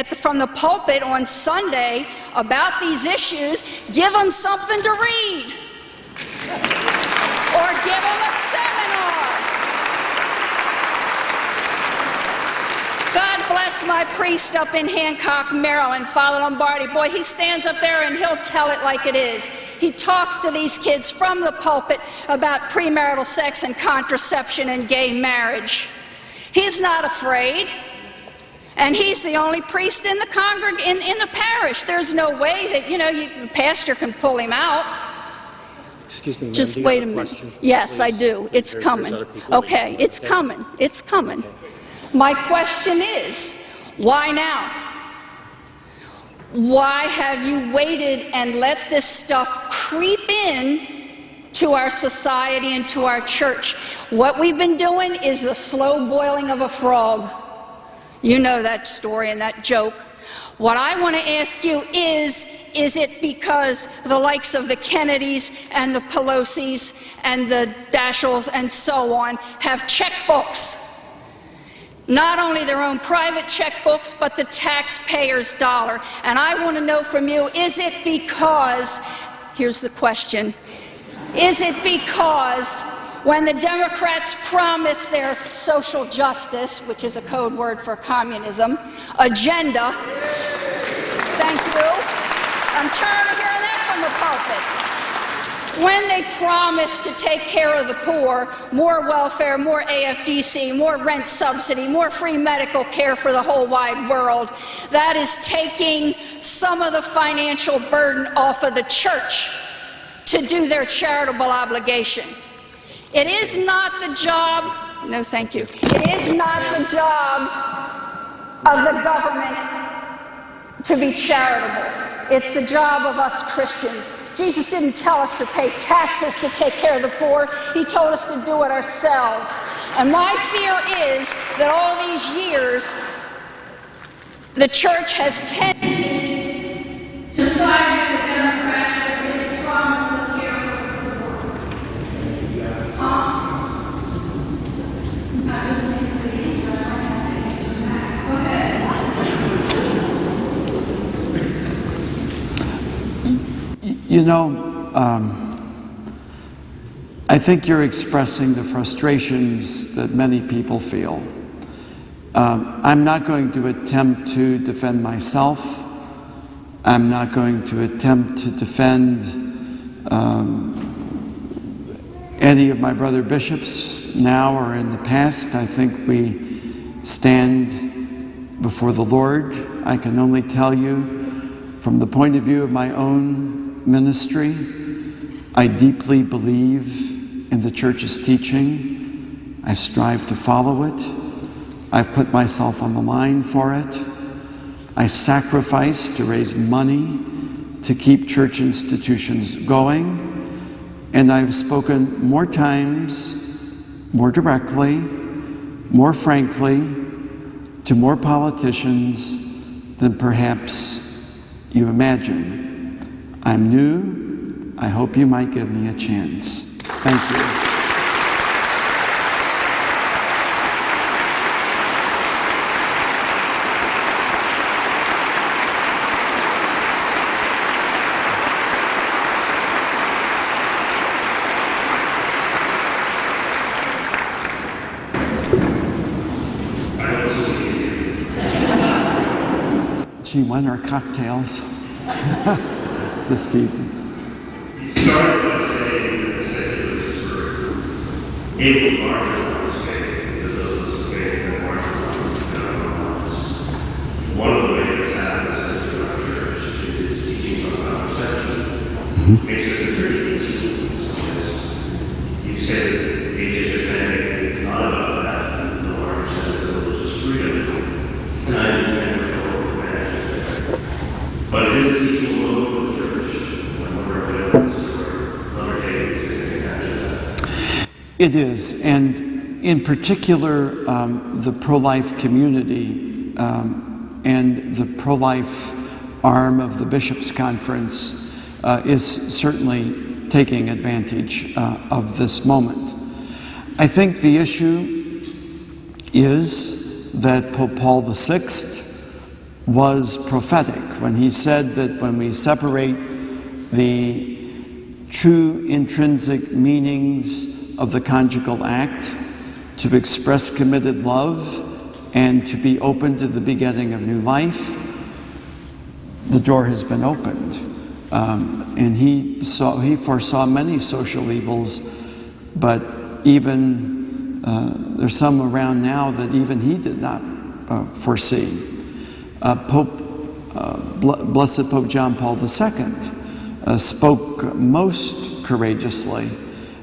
from the pulpit on Sunday about these issues, give them something to read. Or give them a seminar. God bless my priest up in Hancock, Maryland, Father Lombardi. Boy, he stands up there and he'll tell it like it is. He talks to these kids from the pulpit about premarital sex and contraception and gay marriage. He's not afraid. And he's the only priest in the in the parish. There's no way that, the pastor can pull him out. Excuse me, just wait a minute. Question, yes, please? I do. It's coming. Okay, it's coming. It's coming. Okay. My question is, why now? Why have you waited and let this stuff creep in to our society and to our church? What we've been doing is the slow boiling of a frog. You know that story and that joke. What I want to ask you is it because the likes of the Kennedys and the Pelosis and the Daschles and so on have checkbooks? not only their own private checkbooks, but the taxpayer's dollar. And I want to know from you, is it because, here's the question, is it because when the Democrats promise their social justice, which is a code word for communism, agenda, thank you, I'm tired of hearing that from the pulpit. When they promise to take care of the poor, more welfare, more AFDC, more rent subsidy, more free medical care for the whole wide world, that is taking some of the financial burden off of the church to do their charitable obligation. It is not the job, no thank you, it is not the job of the government to be charitable. It's the job of us Christians. Jesus didn't tell us to pay taxes to take care of the poor. He told us to do it ourselves. And my fear is that all these years, the church has tended to side with the Democrats with this promise of care for You know, I think you're expressing the frustrations that many people feel. I'm not going to attempt to defend myself. I'm not going to attempt to defend any of my brother bishops now or in the past. I think we stand before the Lord. I can only tell you from the point of view of my own ministry, I deeply believe in the church's teaching. I strive to follow it. I've put myself on the line for it. I sacrifice to raise money to keep church institutions going. And I've spoken more times, more directly, more frankly, to more politicians than perhaps you imagine. I'm new. I hope you might give me a chance. Thank you. Gee, when are cocktails? Just teasing. He started by saying that the secularists were able to marginalize faith, because those of us of faith have marginalized governments. One of the ways that's happened in our church is its teachings on contraception. Makes this a very good teaching. You say that HHFA is not about that in the larger sense of religious freedom. And I understand what you're talking about. But it is a teaching all over the church. It is, and in particular, the pro-life community and the pro-life arm of the Bishops' Conference is certainly taking advantage of this moment. I think the issue is that Pope Paul VI was prophetic when he said that when we separate the true intrinsic meanings of the conjugal act to express committed love and to be open to the begetting of new life, the door has been opened. And he foresaw many social evils, but even there's some around now that even he did not foresee. Blessed Pope John Paul II spoke most courageously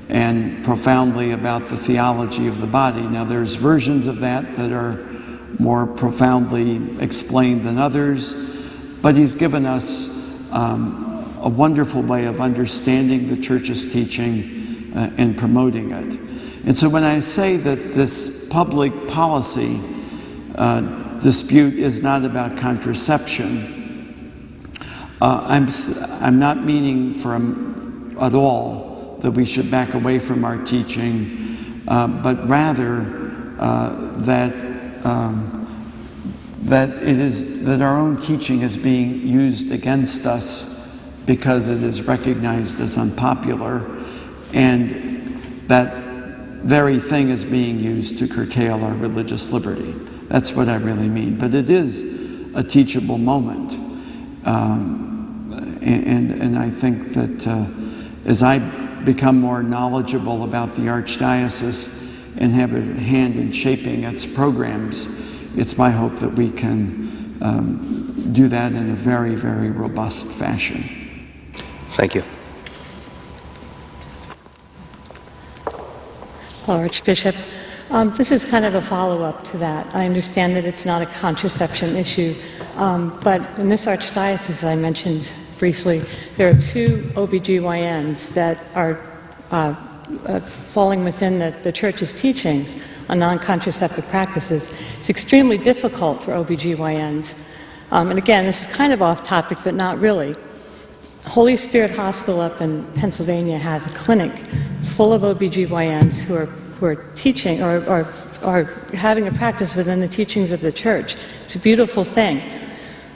and profoundly about the theology of the body. Now, there's versions of that are more profoundly explained than others, but he's given us a wonderful way of understanding the church's teaching and promoting it. And so when I say that this public policy dispute is not about contraception, I'm not meaning at all that we should back away from our teaching, but rather that that our own teaching is being used against us because it is recognized as unpopular, and that very thing is being used to curtail our religious liberty. That's what I really mean. But it is a teachable moment. And I think that as I become more knowledgeable about the Archdiocese and have a hand in shaping its programs, it's my hope that we can do that in a very, very robust fashion. Thank you. Hello, Archbishop. This is kind of a follow-up to that. I understand that it's not a contraception issue, but in this Archdiocese, as I mentioned briefly, there are 2 OBGYNs that are falling within the Church's teachings on non-contraceptive practices. It's extremely difficult for OBGYNs. And again, this is kind of off topic, but not really. Holy Spirit Hospital up in Pennsylvania has a clinic full of OBGYNs who are teaching or are having a practice within the teachings of the Church. It's a beautiful thing.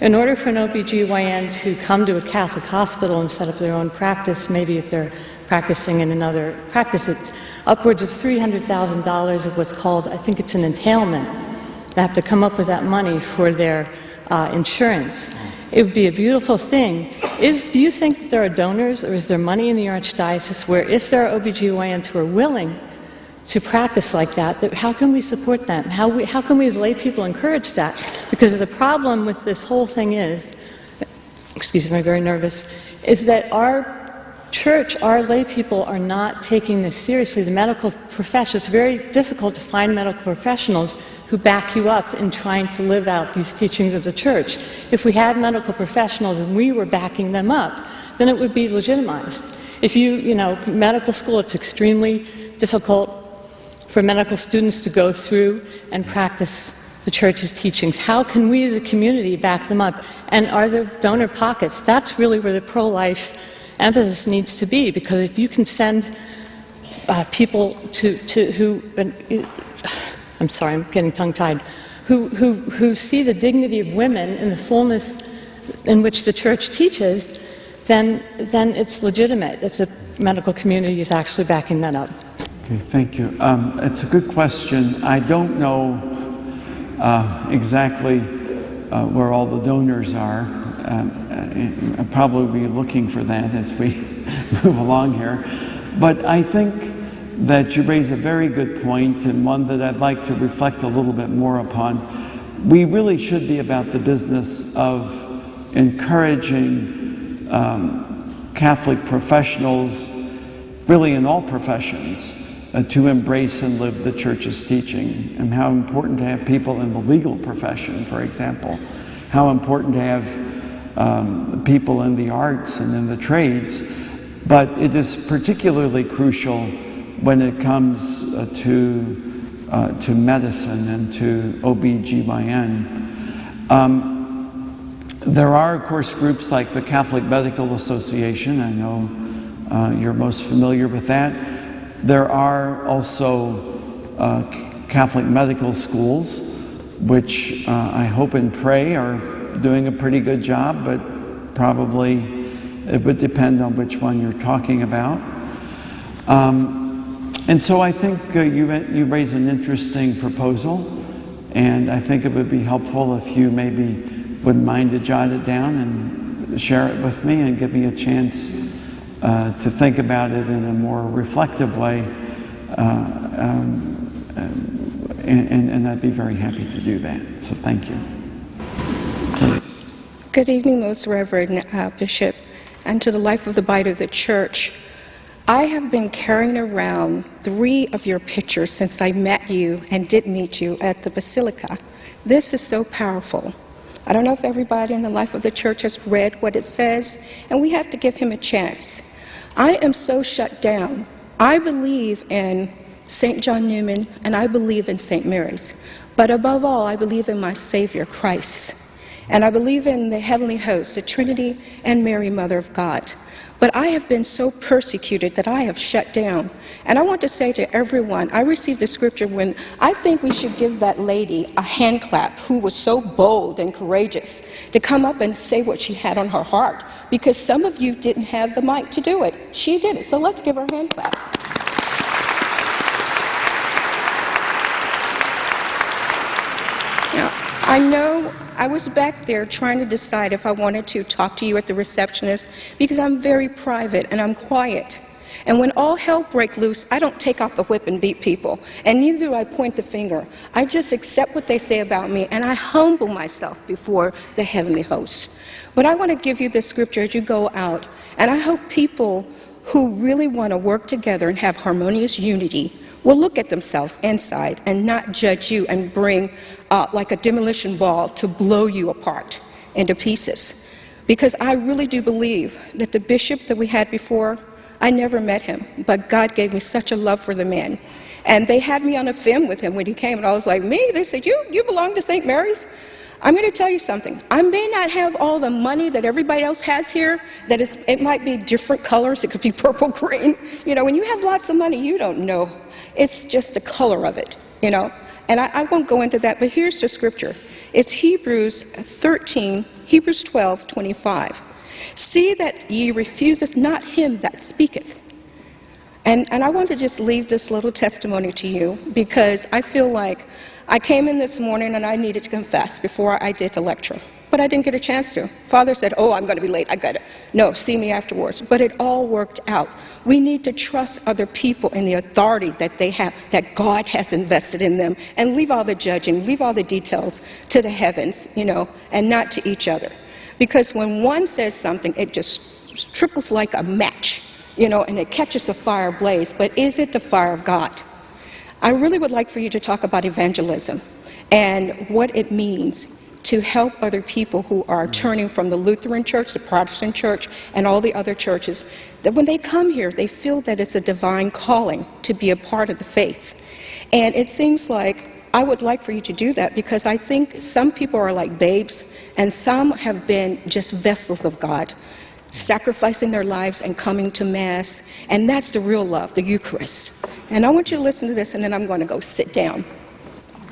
In order for an OBGYN to come to a Catholic hospital and set up their own practice, maybe if they're practicing in another practice, it's upwards of $300,000 of what's called, I think it's an entailment. They have to come up with that money for their insurance. It would be a beautiful thing. Do you think that there are donors, or is there money in the Archdiocese where if there are OBGYNs who are willing to practice like that, how can we support them? How can we as lay people encourage that? Because the problem with this whole thing is, excuse me, I'm very nervous, is that our Church, our lay people are not taking this seriously. The medical profession, it's very difficult to find medical professionals who back you up in trying to live out these teachings of the Church. If we had medical professionals and we were backing them up, then it would be legitimized. If medical school, it's extremely difficult for medical students to go through and practice the Church's teachings. How can we as a community back them up? And are there donor pockets? That's really where the pro-life emphasis needs to be, because if you can send people who I'm sorry, I'm getting tongue-tied, who see the dignity of women in the fullness in which the Church teaches, then it's legitimate if the medical community is actually backing that up. Okay, thank you. It's a good question. I don't know exactly where all the donors are. I'll probably be looking for that as we move along here. But I think that you raise a very good point, and one that I'd like to reflect a little bit more upon. We really should be about the business of encouraging Catholic professionals, really in all professions, to embrace and live the Church's teaching, and how important to have people in the legal profession, for example, how important to have people in the arts and in the trades, but it is particularly crucial when it comes to medicine and to OBGYN. There are, of course, groups like the Catholic Medical Association. I know you're most familiar with that. There are also Catholic medical schools, which I hope and pray are doing a pretty good job, but probably it would depend on which one you're talking about. And so I think you raise an interesting proposal, and I think it would be helpful if you maybe wouldn't mind to jot it down and share it with me and give me a chance to think about it in a more reflective way, and I'd be very happy to do that. So thank you. Good evening, Most Reverend Bishop, and to the life of the body of the Church. I have been carrying around 3 of your pictures since I met you and did meet you at the Basilica. This is so powerful. I don't know if everybody in the life of the Church has read what it says, and we have to give him a chance. I am so shut down. I believe in St. John Newman, and I believe in St. Mary's. But above all, I believe in my Savior, Christ. And I believe in the heavenly host, the Trinity and Mary, Mother of God. But I have been so persecuted that I have shut down. And I want to say to everyone, I received the scripture when I think we should give that lady a hand clap who was so bold and courageous to come up and say what she had on her heart. Because some of you didn't have the mic to do it. She did it. So let's give her a hand clap. Now, I know I was back there trying to decide if I wanted to talk to you at the receptionist because I'm very private and I'm quiet. And when all hell breaks loose, I don't take out the whip and beat people. And neither do I point the finger. I just accept what they say about me and I humble myself before the heavenly host. But I want to give you this scripture as you go out. And I hope people who really want to work together and have harmonious unity will look at themselves inside and not judge you and bring like a demolition ball to blow you apart into pieces. Because I really do believe that the bishop that we had before, I never met him, but God gave me such a love for the man. And they had me on a film with him when he came, and I was like, me? They said, you belong to St. Mary's? I'm going to tell you something. I may not have all the money that everybody else has here. It might be different colors. It could be purple, green. You know, when you have lots of money, you don't know. It's just the color of it, you know. And I won't go into that, but here's the scripture. It's Hebrews 12:25. See that ye refuseth not him that speaketh. And I want to just leave this little testimony to you because I feel like I came in this morning and I needed to confess before I did the lecture. But I didn't get a chance to. Father said, oh, I'm going to be late. I got it. No, see me afterwards. But it all worked out. We need to trust other people in the authority that they have, that God has invested in them, and leave all the judging, leave all the details to the heavens, you know, and not to each other. Because when one says something, it just trickles like a match, you know, and it catches the fire ablaze. But is it the fire of God? I really would like for you to talk about evangelism and what it means to help other people who are turning from the Lutheran church, the Protestant church, and all the other churches, that when they come here, they feel that it's a divine calling to be a part of the faith. And it seems like I would like for you to do that because I think some people are like babes and some have been just vessels of God, sacrificing their lives and coming to Mass. And that's the real love, the Eucharist. And I want you to listen to this and then I'm going to go sit down.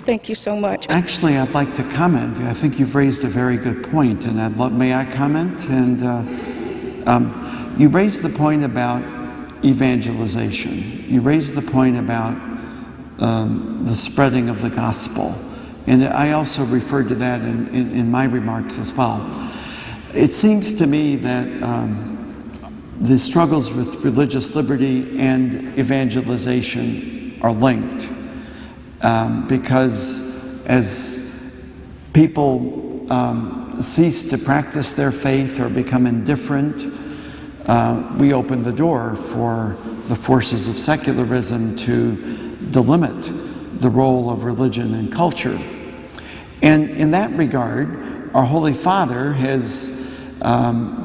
Thank you so much. Actually, I'd like to comment. I think you've raised a very good point, and may I comment? And you raised the point about evangelization. You raised the point about the spreading of the gospel, and I also referred to that in my remarks as well. It seems to me that the struggles with religious liberty and evangelization are linked. Because as people cease to practice their faith or become indifferent, we open the door for the forces of secularism to delimit the role of religion and culture. And in that regard, our Holy Father has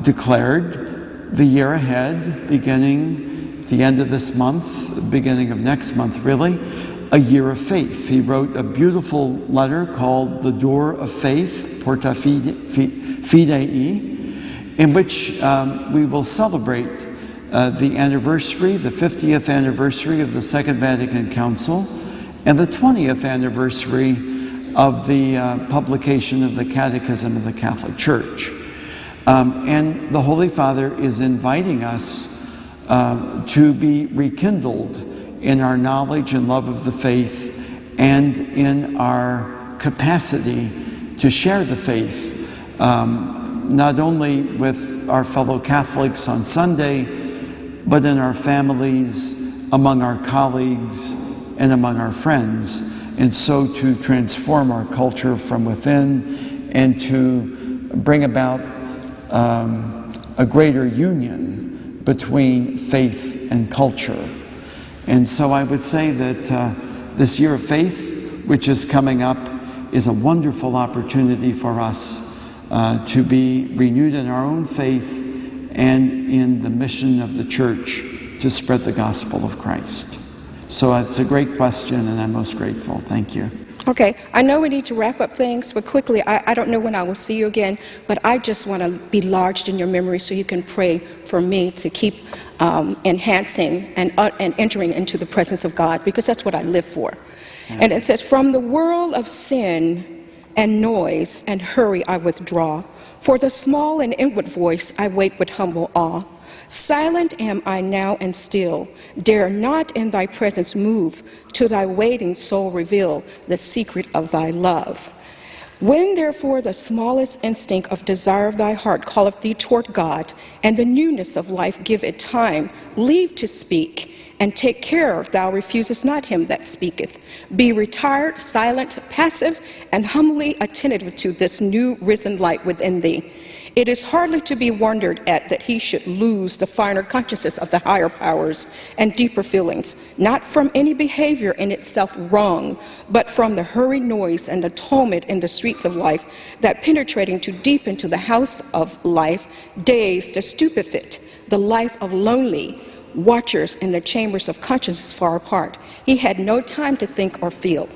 declared the year ahead, beginning the end of this month, beginning of next month really, a year of faith. He wrote a beautiful letter called The Door of Faith, Porta Fidei, in which we will celebrate the anniversary, the 50th anniversary of the Second Vatican Council, and the 20th anniversary of the publication of the Catechism of the Catholic Church. And the Holy Father is inviting us to be rekindled in our knowledge and love of the faith and in our capacity to share the faith, not only with our fellow Catholics on Sunday, but in our families, among our colleagues, and among our friends, and so to transform our culture from within and to bring about a greater union between faith and culture. And so I would say that this year of faith, which is coming up, is a wonderful opportunity for us to be renewed in our own faith and in the mission of the Church to spread the gospel of Christ. So it's a great question, and I'm most grateful. Thank you. Okay, I know we need to wrap up things, but quickly, I don't know when I will see you again, but I just want to be lodged in your memory so you can pray for me to keep enhancing and entering into the presence of God, because that's what I live for. And it says, from the world of sin and noise and hurry I withdraw. For the small and inward voice I wait with humble awe. Silent am I now and still, dare not in thy presence move, to thy waiting soul reveal the secret of thy love. When therefore the smallest instinct of desire of thy heart calleth thee toward God, and the newness of life give it time, leave to speak, and take care thou refusest not him that speaketh. Be retired, silent, passive, and humbly attentive to this new risen light within thee. It is hardly to be wondered at that he should lose the finer consciousness of the higher powers and deeper feelings, not from any behavior in itself wrong, but from the hurried noise and the tumult in the streets of life, that penetrating too deep into the house of life, dazed the stupefit, the life of lonely watchers in the chambers of consciousness far apart. He had no time to think or feel.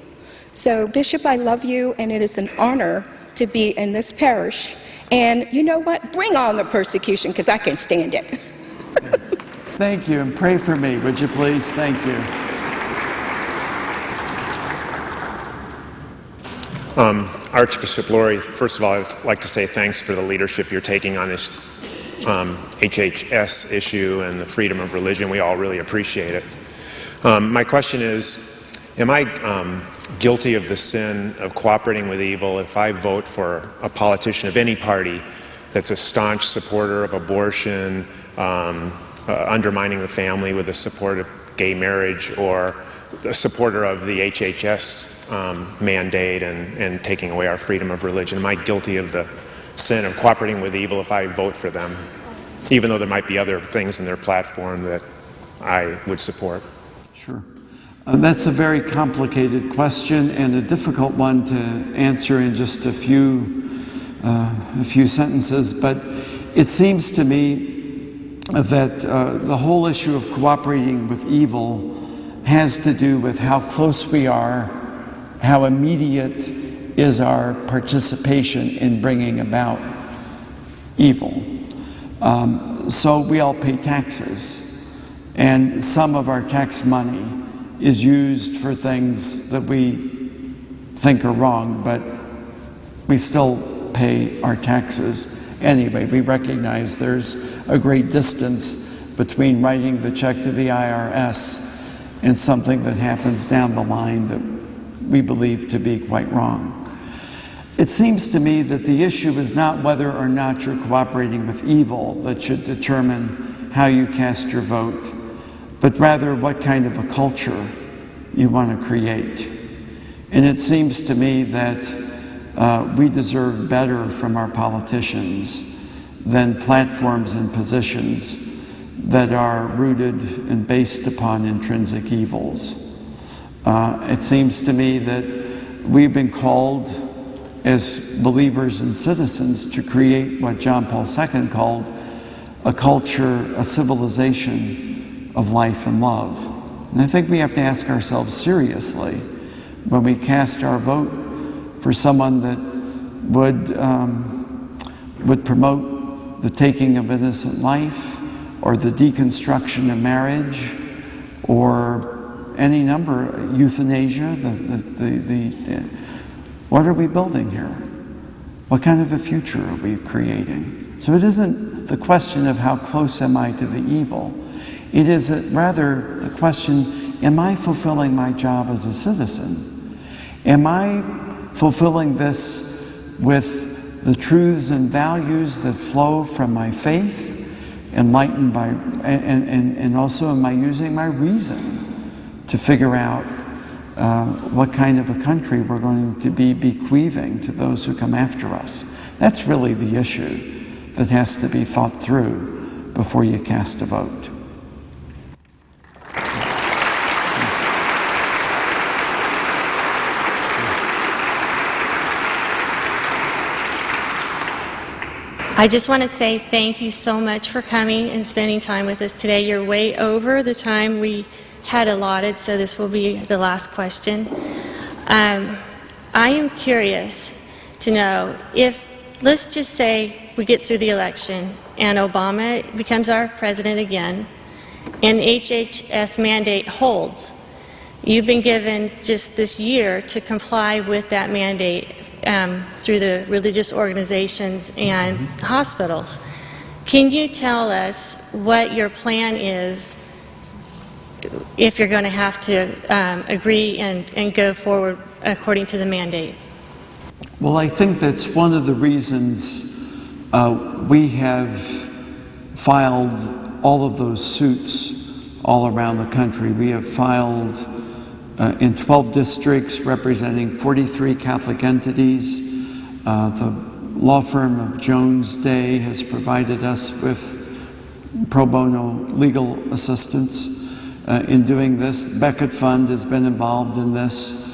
So, Bishop, I love you, and it is an honor to be in this parish. And you know what? Bring on the persecution, because I can't stand it. Thank you, and pray for me, would you please? Thank you. Archbishop Laurie, first of all, I'd like to say thanks for the leadership you're taking on this HHS issue and the freedom of religion. We all really appreciate it. My question is, am I guilty of the sin of cooperating with evil if I vote for a politician of any party that's a staunch supporter of abortion, undermining the family with the support of gay marriage, or a supporter of the HHS mandate and taking away our freedom of religion? Am I guilty of the sin of cooperating with evil if I vote for them, even though there might be other things in their platform that I would support? Sure. That's a very complicated question and a difficult one to answer in just a few sentences, but it seems to me that the whole issue of cooperating with evil has to do with how close we are, how immediate is our participation in bringing about evil. So we all pay taxes, and some of our tax money is used for things that we think are wrong, but we still pay our taxes anyway. We recognize there's a great distance between writing the check to the IRS and something that happens down the line that we believe to be quite wrong. It seems to me that the issue is not whether or not you're cooperating with evil that should determine how you cast your vote, but rather what kind of a culture you want to create. And it seems to me that we deserve better from our politicians than platforms and positions that are rooted and based upon intrinsic evils. It seems to me that we've been called as believers and citizens to create what John Paul II called a culture, a civilization of life and love. And I think we have to ask ourselves seriously when we cast our vote for someone that would promote the taking of innocent life, or the deconstruction of marriage, or any number, euthanasia. What are we building here? What kind of a future are we creating? So it isn't the question of how close am I to the evil. It is rather the question, am I fulfilling my job as a citizen? Am I fulfilling this with the truths and values that flow from my faith, enlightened by, and also am I using my reason to figure out what kind of a country we're going to be bequeathing to those who come after us? That's really the issue that has to be thought through before you cast a vote. I just want to say thank you so much for coming and spending time with us today. You're way over the time we had allotted, so this will be the last question. I am curious to know if, let's just say we get through the election and Obama becomes our president again and HHS mandate holds. You've been given just this year to comply with that mandate through the religious organizations and hospitals. Can you tell us what your plan is if you're going to have to agree and go forward according to the mandate? Well, I think that's one of the reasons we have filed all of those suits all around the country. We have filed in 12 districts representing 43 Catholic entities. The law firm of Jones Day has provided us with pro bono legal assistance in doing this. The Beckett Fund has been involved in this.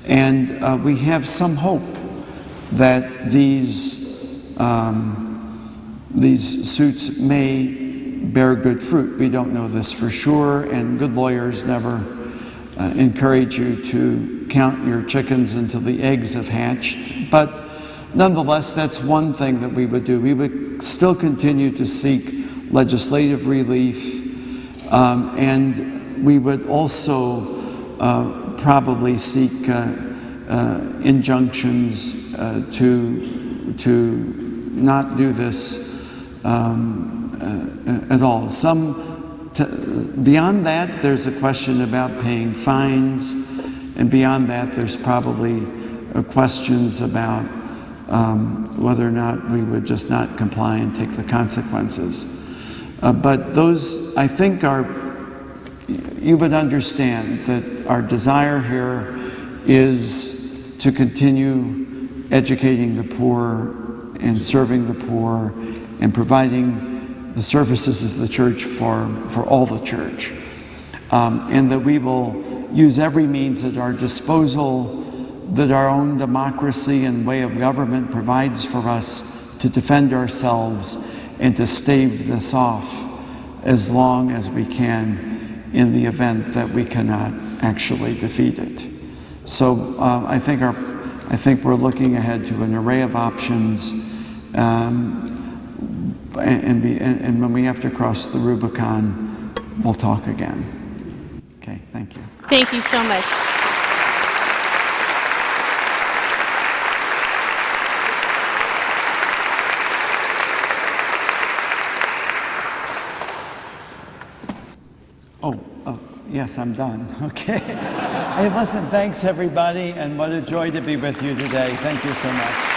And we have some hope that these suits may bear good fruit. We don't know this for sure, and good lawyers never encourage you to count your chickens until the eggs have hatched. But nonetheless, that's one thing that we would do. We would still continue to seek legislative relief, and we would also probably seek injunctions to not do this at all. Beyond that, there's a question about paying fines, and beyond that, there's probably questions about whether or not we would just not comply and take the consequences. But those, I think, you would understand that our desire here is to continue educating the poor and serving the poor and providing the services of the church for all the church. And that we will use every means at our disposal that our own democracy and way of government provides for us to defend ourselves and to stave this off as long as we can in the event that we cannot actually defeat it. So I think we're looking ahead to an array of options, and when we have to cross the Rubicon, we'll talk again. Okay, thank you. Thank you so much. Oh, yes, I'm done. Okay. Hey, listen, thanks everybody, and what a joy to be with you today. Thank you so much.